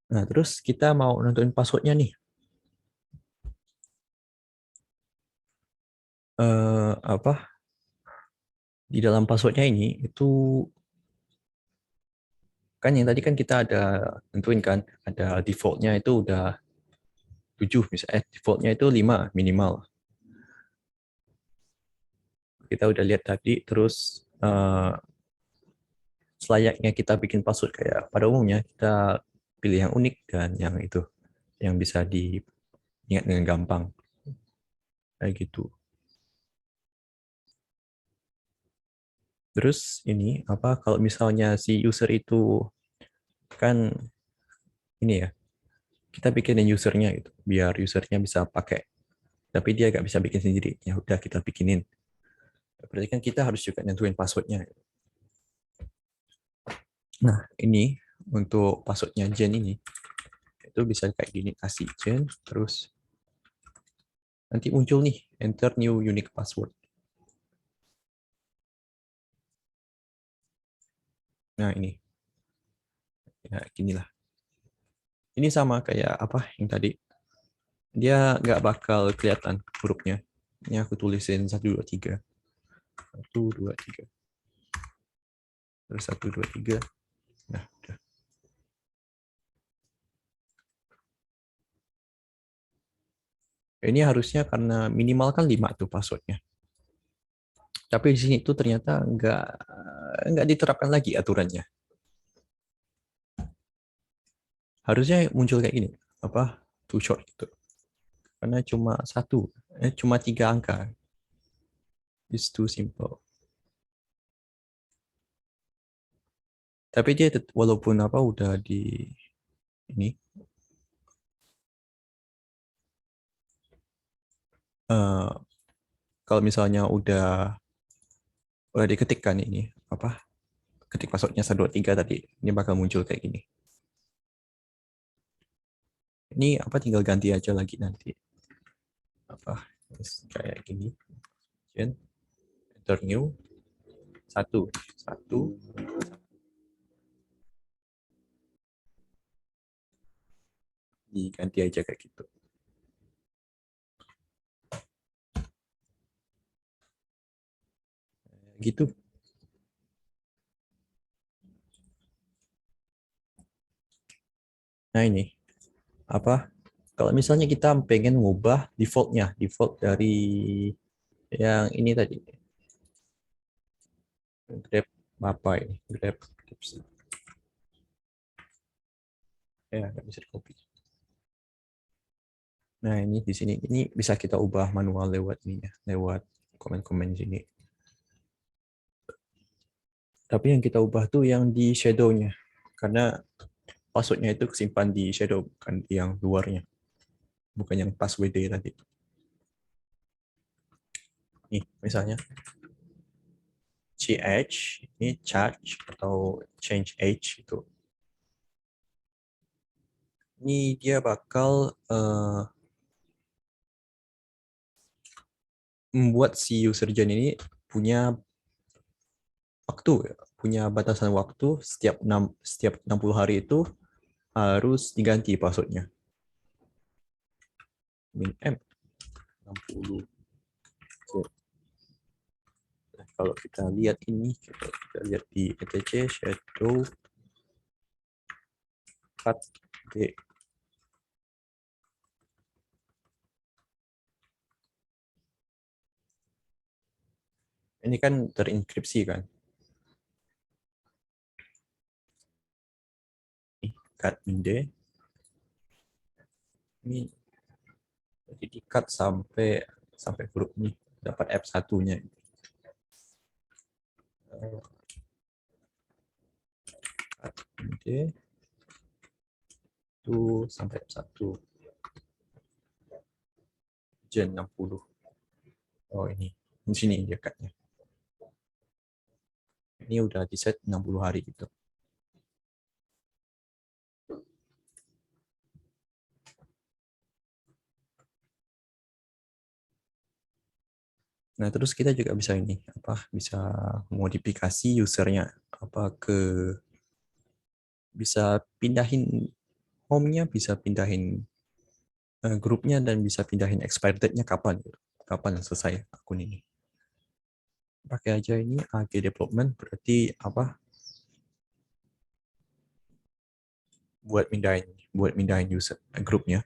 Nah, terus kita mau nentuin passwordnya nih. Apa? Di dalam passwordnya ini itu kan yang tadi kan kita ada tentuin kan, ada defaultnya itu udah 7 misalnya, defaultnya itu 5 minimal. Kita udah lihat tadi, terus selayaknya kita bikin password kayak pada umumnya kita pilih yang unik dan yang itu yang bisa diingat dengan gampang kayak gitu. Terus ini apa kalau misalnya si user itu kan ini ya, kita bikinin usernya gitu biar usernya bisa pakai, tapi dia nggak bisa bikin sendiri, ya udah kita bikinin. Berarti kan kita harus juga nentuin passwordnya. Nah, ini untuk passwordnya Jen ini, itu bisa kayak gini, kasih Jen, terus nanti muncul nih, enter new unique password. Nah, ini. Ya, ginilah. Ini sama kayak apa yang tadi. Dia nggak bakal kelihatan hurufnya. Ini aku tulisin 1, 2, 3. 1, 2, 3. Terus 1, 2, 3. Nah, udah. Ini harusnya karena minimal kan 5 tuh passwordnya. Tapi di sini tuh ternyata nggak diterapkan lagi aturannya. Harusnya muncul kayak gini, apa too short gitu. Karena cuma 3 angka. It's too simple. Tapi dia walaupun apa udah di ini eh, kalau misalnya udah diketikkan ini apa ketik passwordnya 123 tadi, ini bakal muncul kayak gini. Ini apa tinggal ganti aja lagi nanti. Apa kayak gini. Enter new 1 1 diganti aja kayak gitu. Gitu. Nah ini apa? Kalau misalnya kita pengen ngubah default dari yang ini tadi, grab apa ini, grab ya nggak bisa di copy. Nah ini di sini ini bisa kita ubah manual lewat ini ya, lewat komen-komen sini. Tapi yang kita ubah tuh yang di shadow-nya, karena passwordnya itu kesimpan di shadow, bukan yang luarnya, bukan yang pas WD tadi. Nih misalnya ch ini charge atau change age itu. Ini dia bakal membuat si user gen ini punya waktu, punya batasan waktu setiap 60 hari itu harus diganti passwordnya. Min M 60. Nah, kalau kita lihat ini, kita lihat di etc shadow cut d. Ini kan terenkripsi kan. Cut min d. Ini jadi di cut sampai huruf ini dapat F1-nya. Cut min d itu sampai F1. Gen 60. Oh ini. Di sini dia cut-nya. Ini udah di set 60 hari gitu. Nah, terus kita juga bisa ini bisa modifikasi usernya bisa pindahin home-nya, bisa pindahin grupnya, dan bisa pindahin expired date-nya kapan selesai akun ini. Pakai aja ini AG development, berarti buat mindahin user grupnya.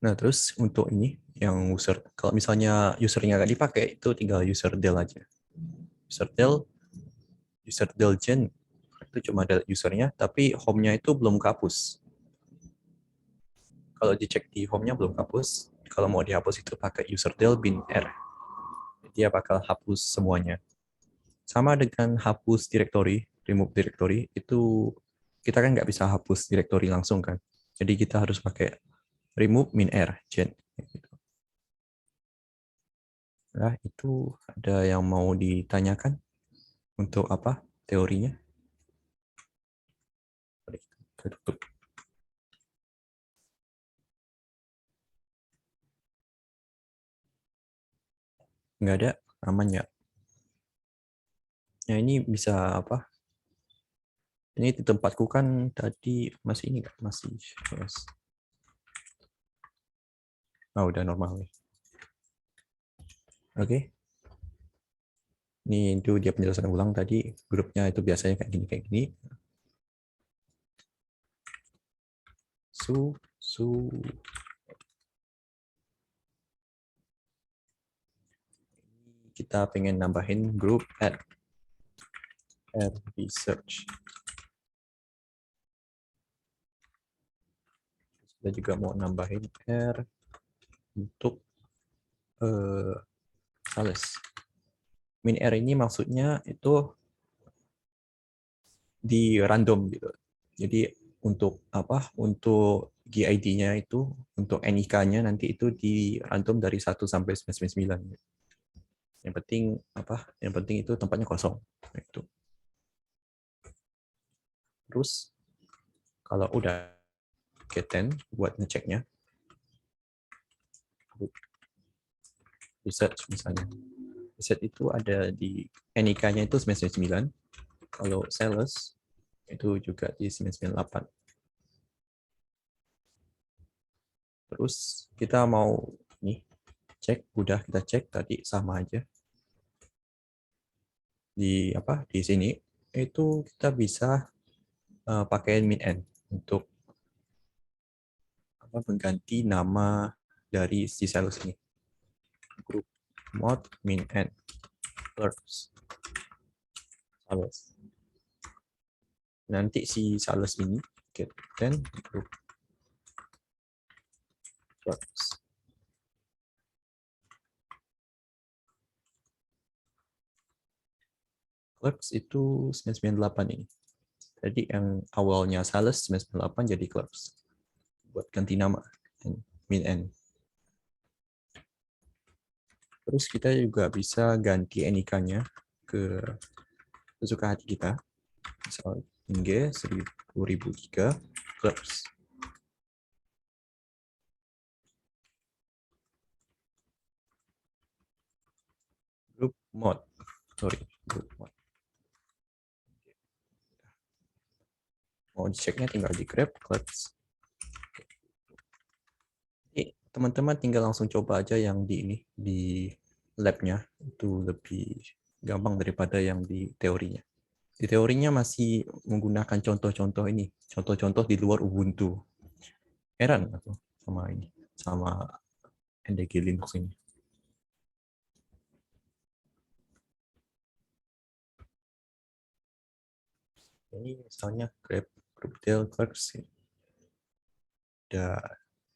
Nah, terus untuk ini yang user, kalau misalnya usernya nggak dipakai, itu tinggal user del aja. User del gen itu cuma ada usernya, tapi home-nya itu belum kehapus. Kalau dicek di home-nya belum kehapus. Kalau mau dihapus itu pakai user del bin r. Dia bakal hapus semuanya. Sama dengan hapus directory, remove directory, itu kita kan nggak bisa hapus directory langsung kan. Jadi kita harus pakai remove min r gen. Nah, itu ada yang mau ditanyakan untuk apa teorinya? Kita tutup. Nggak ada, aman ya. Nah, ini bisa Ini di tempatku kan tadi masih ini nggak? Masih yes. Oh, udah normal nih. Oke. Ini itu dia penjelasan ulang tadi. Grupnya itu biasanya kayak gini kayak gini. Kita pengen nambahin grup add research. Kita juga mau nambahin R untuk sales. Min R ini maksudnya itu di random gitu. Jadi untuk apa? Untuk GID-nya itu, untuk NIK-nya nanti itu di random dari 1 sampai 99. Yang penting apa? Yang penting itu tempatnya kosong. Itu. Terus kalau udah get 10 buat ngeceknya, research misalnya. Research itu ada di NIK-nya itu 99. Kalau sales itu juga di 998. Terus kita mau nih cek, udah kita cek tadi sama aja. Di apa? Di sini itu kita bisa pakai min n untuk apa, mengganti nama dari si sales ini. Group mod min n clerks sales. Nanti si sales ini get 10 group clerks. Clerks itu 998 ini. Jadi yang awalnya sales 998 jadi clerks. Buat ganti nama min n. Terus kita juga bisa ganti NIK-nya ke sesuka hati kita. Misal ing 1003 clerks. Group mod. Group mod. Mau diceknya tinggal di grab clerks. Teman-teman tinggal langsung coba aja yang di ini, di lab-nya. Itu lebih gampang daripada yang di teorinya. Di teorinya masih menggunakan contoh-contoh ini, contoh-contoh di luar Ubuntu. Heran aku sama ini, sama NDG Linux ini. Ini misalnya grab group del clerks. Udah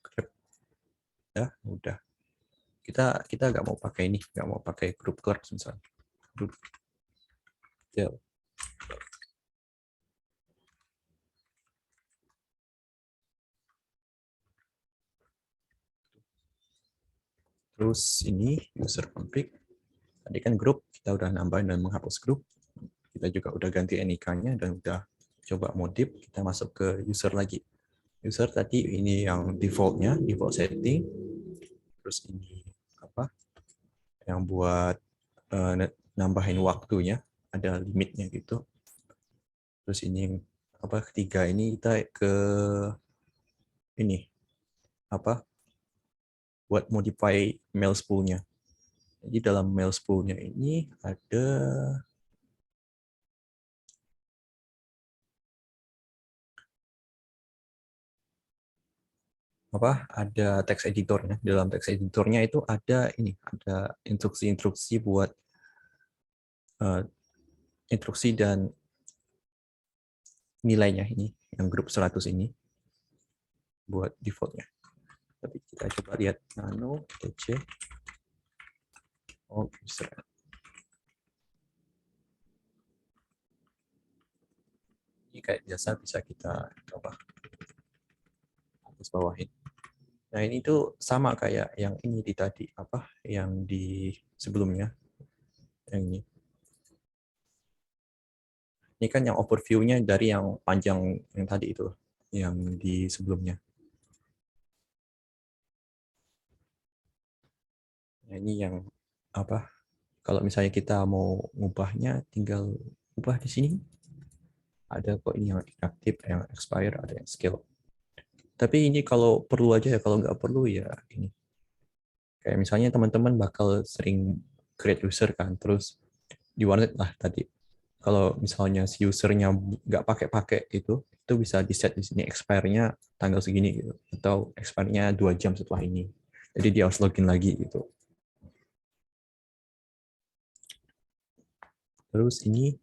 grab, udah. Kita nggak mau pakai ini, nggak mau pakai group clerks misalnya. Group del. Terus ini user config. Tadi kan grup, kita udah nambahin dan menghapus grup. Kita juga udah ganti NIK-nya dan udah coba modif. Kita masuk ke user lagi. User tadi ini yang default-nya, default setting. Terus ini apa? Yang buat nambahin waktunya, ada limitnya gitu. Terus ini apa? Ketiga ini kita ke ini apa? Buat modify mail spool-nya. Jadi dalam mail spool-nya ini ada apa? Ada text editornya. Dalam text editornya itu ada ini, ada instruksi-instruksi buat instruksi dan nilainya ini, yang grup 100 ini buat defaultnya. Tapi kita coba lihat nano tc user. Ini kayak biasa bisa kita coba atas bawahin. Nah ini tuh sama kayak yang ini di tadi, apa yang di sebelumnya, yang ini. Ini kan yang overview-nya dari yang panjang yang tadi itu, yang di sebelumnya. Nah, ini yang apa? Kalau misalnya kita mau ngubahnya, tinggal ubah di sini. Ada kok ini yang inaktif, yang expire, ada yang skill. Tapi ini kalau perlu aja ya, kalau nggak perlu ya ini. Kayak misalnya teman-teman bakal sering create user kan, terus di warnet lah tadi. Kalau misalnya si usernya nggak pakai-pakai itu bisa di set di sini expire-nya tanggal segini gitu, atau expire-nya 2 jam setelah ini. Jadi dia harus login lagi gitu. Terus ini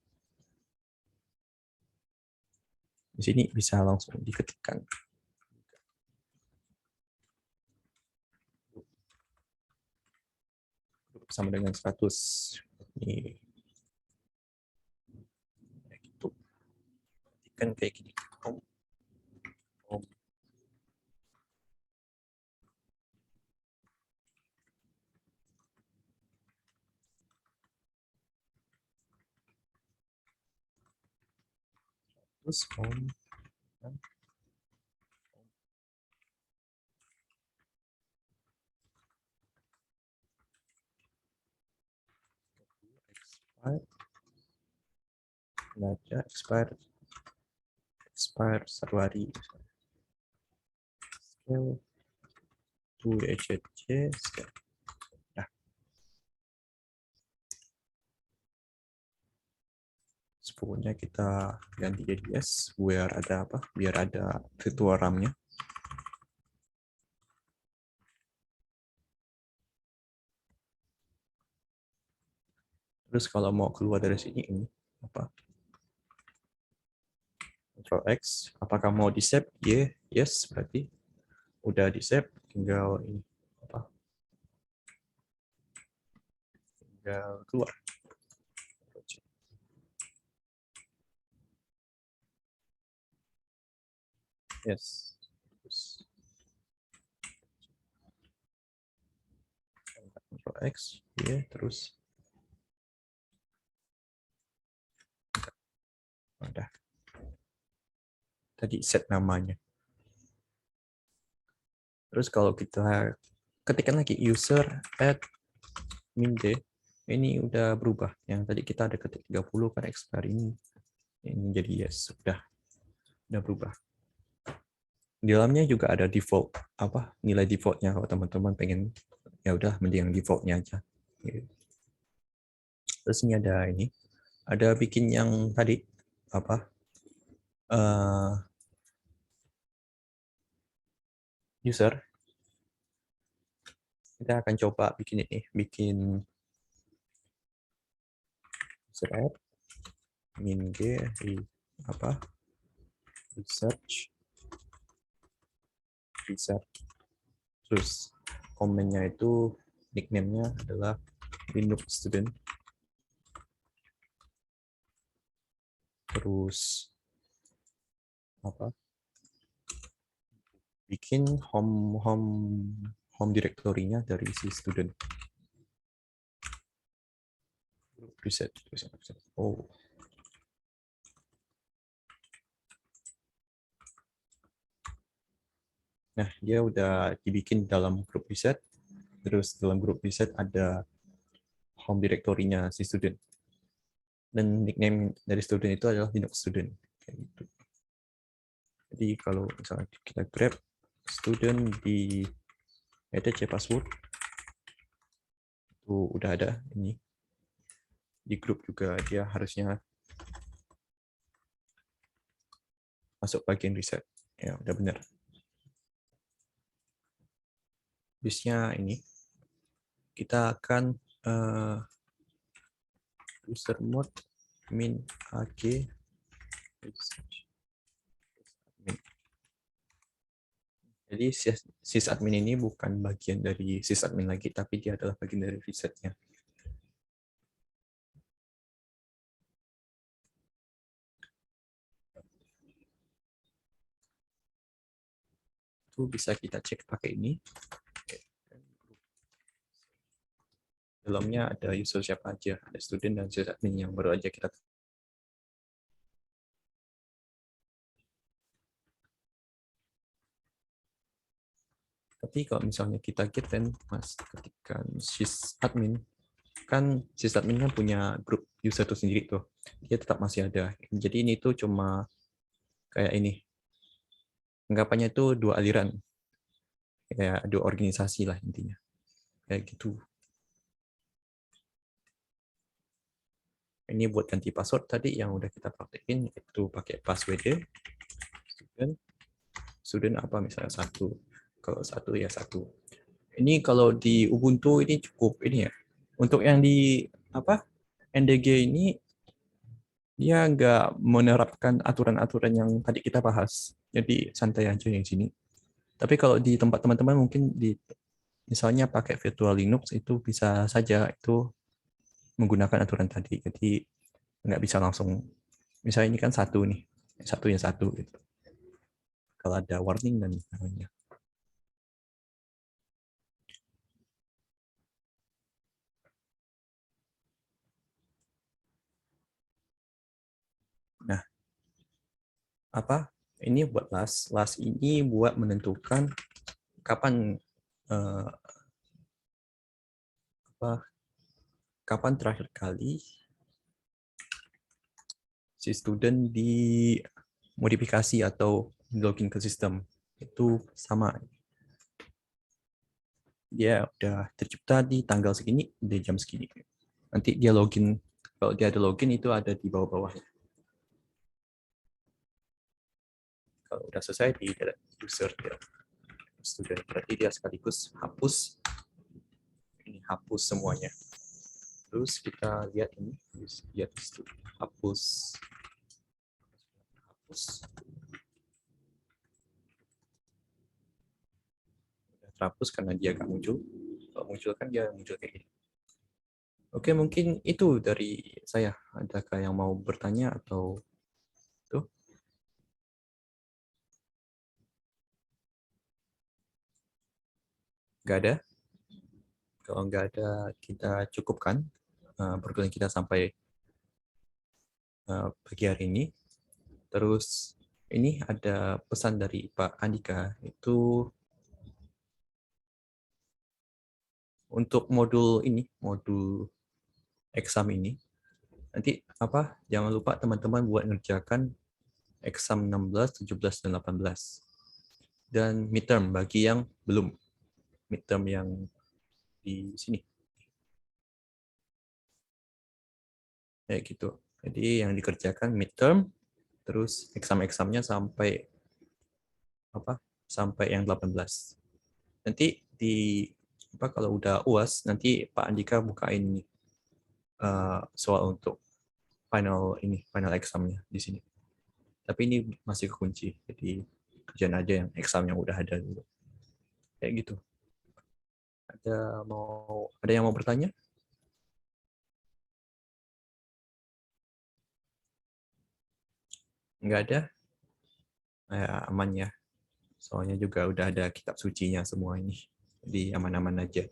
di sini bisa langsung diketikkan sama dengan 100 ini kayak gitu. Kan kayak gini. Home. Terus home. Expire. Baca expire 1 hari. Scale to HHC. Nah, pokoknya kita ganti jadi yes biar ada apa? Biar ada virtual RAM-nya. Terus kalau mau keluar dari sini ini apa? Ctrl X. Apakah mau di save? Yes, berarti udah di save. Tinggal ini apa? Tinggal keluar. Yes. Ctrl X, terus udah. Tadi set namanya. Terus kalau kita ketikkan lagi user admin d, ini udah berubah. Yang tadi kita ada ketik 30 kan expire ini jadi yes, udah berubah. Di dalamnya juga ada default apa nilai defaultnya kalau teman-teman pengen ya udah mending yang defaultnya aja. Terus ini ada bikin yang tadi apa user. Kita akan coba bikin ini, bikin user add min g apa research terus komennya itu nickname-nya adalah Linux student, terus apa bikin home directory-nya dari si student. Reset. Oh, nah dia udah dibikin dalam grup reset. Terus dalam grup reset ada home directory-nya si student. Dan nickname dari student itu adalah Linux student. Kayak gitu. Jadi kalau misalnya kita grab student di etc password, itu udah ada ini. Di grup juga dia harusnya masuk bagian reset. Ya, udah benar. Habisnya ini kita akan user mode min ag jadi sysadmin ini bukan bagian dari sysadmin lagi, tapi dia adalah bagian dari resetnya. Itu bisa kita cek pakai ini. Dalamnya ada user siapa aja, ada student dan sysadmin yang baru aja kita. Tapi kalau misalnya kita get then mas ketikkan sysadmin kan sysadmin kan punya grup user itu sendiri tuh. Dia tetap masih ada. Jadi ini tuh cuma kayak ini. Anggapannya itu dua aliran. Kayak dua organisasi lah intinya. Kayak gitu. Ini buat ganti password tadi yang udah kita praktekin, itu pakai password student apa misalnya 1. Kalau 1 ya 1. Ini kalau di Ubuntu ini cukup ini ya. Untuk yang di NDG ini dia nggak menerapkan aturan-aturan yang tadi kita bahas. Jadi santai aja yang sini. Tapi kalau di tempat teman-teman mungkin misalnya pakai virtual Linux itu bisa saja itu menggunakan aturan tadi. Jadi nggak bisa langsung, misalnya ini kan 1 nih, 1 yang 1 gitu. Kalau ada warning dan sebagainya. Nah, ini buat last. Last ini buat menentukan kapan kapan terakhir kali si student dimodifikasi atau login ke sistem. Itu sama. Dia udah tercipta di tanggal segini, di jam segini. Nanti dia login, kalau dia ada login itu ada di bawah-bawahnya. Kalau udah selesai di user student, berarti dia sekaligus hapus semuanya. Terus kita lihat ini, lihat hapus. Terhapus karena dia nggak muncul. Kalau muncul kan dia muncul kayak gini. Oke, mungkin itu dari saya. Adakah yang mau bertanya atau tuh? Nggak ada? Kalau nggak ada, kita cukupkan perkuliahan kita sampai pagi hari ini. Terus ini ada pesan dari Pak Andika, itu untuk modul ini, modul exam ini, nanti jangan lupa teman-teman buat ngerjakan exam 16, 17, dan 18. Dan midterm bagi yang belum, midterm yang di sini. Kayak gitu. Jadi yang dikerjakan midterm, terus exam-examnya sampai sampai yang 18. Nanti kalau udah UAS, nanti Pak Andika bukain soal untuk final examnya di sini. Tapi ini masih kekunci, jadi kerjaan aja yang exam yang udah ada dulu. Kayak gitu. Ada yang mau bertanya? Nggak ada? Aman ya. Soalnya juga udah ada kitab sucinya semua ini. Jadi aman-aman aja.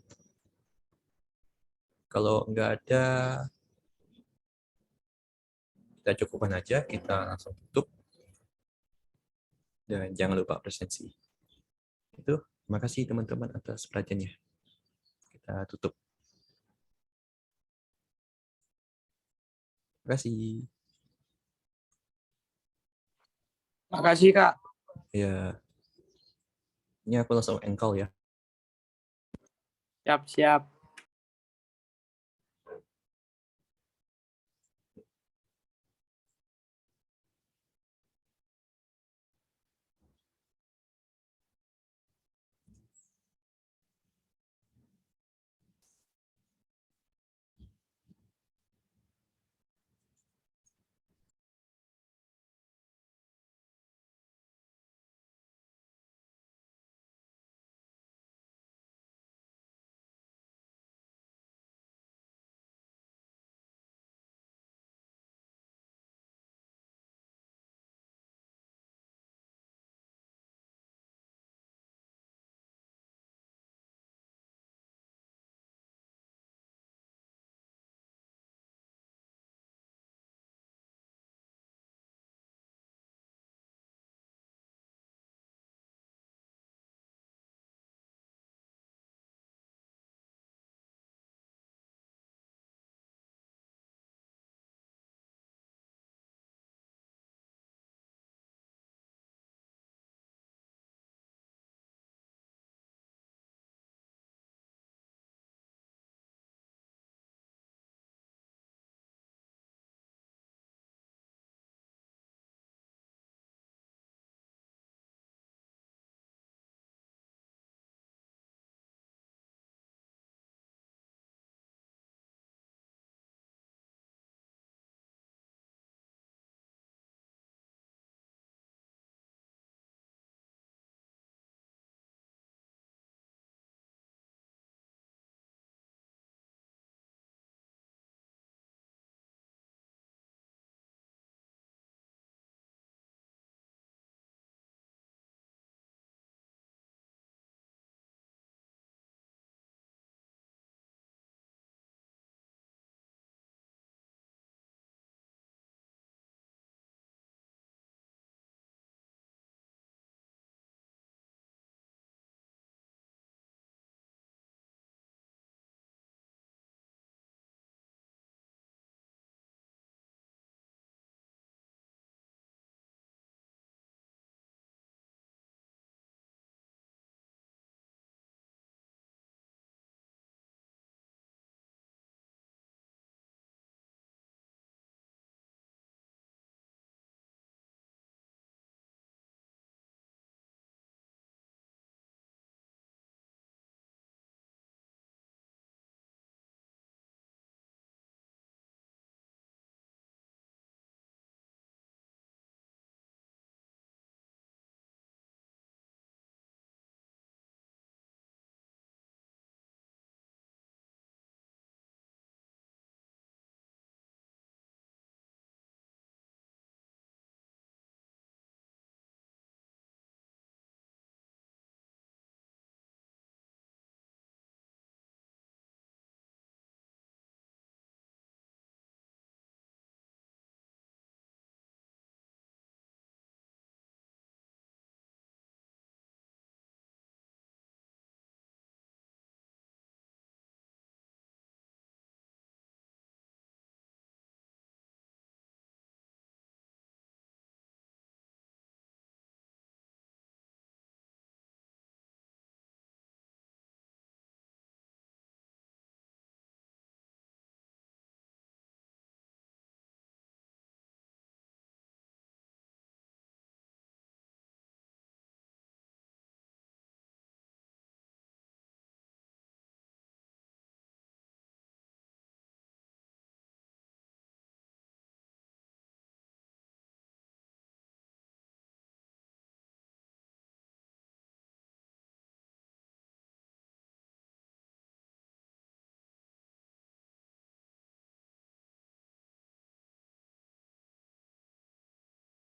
Kalau nggak ada, kita cukupkan aja. Kita langsung tutup. Dan jangan lupa presensi. Itu. Terima kasih teman-teman atas perhatiannya. Kita tutup. Terima kasih.
Makasih, Kak.
Ya. Ini aku langsung engkau ya.
Siap-siap.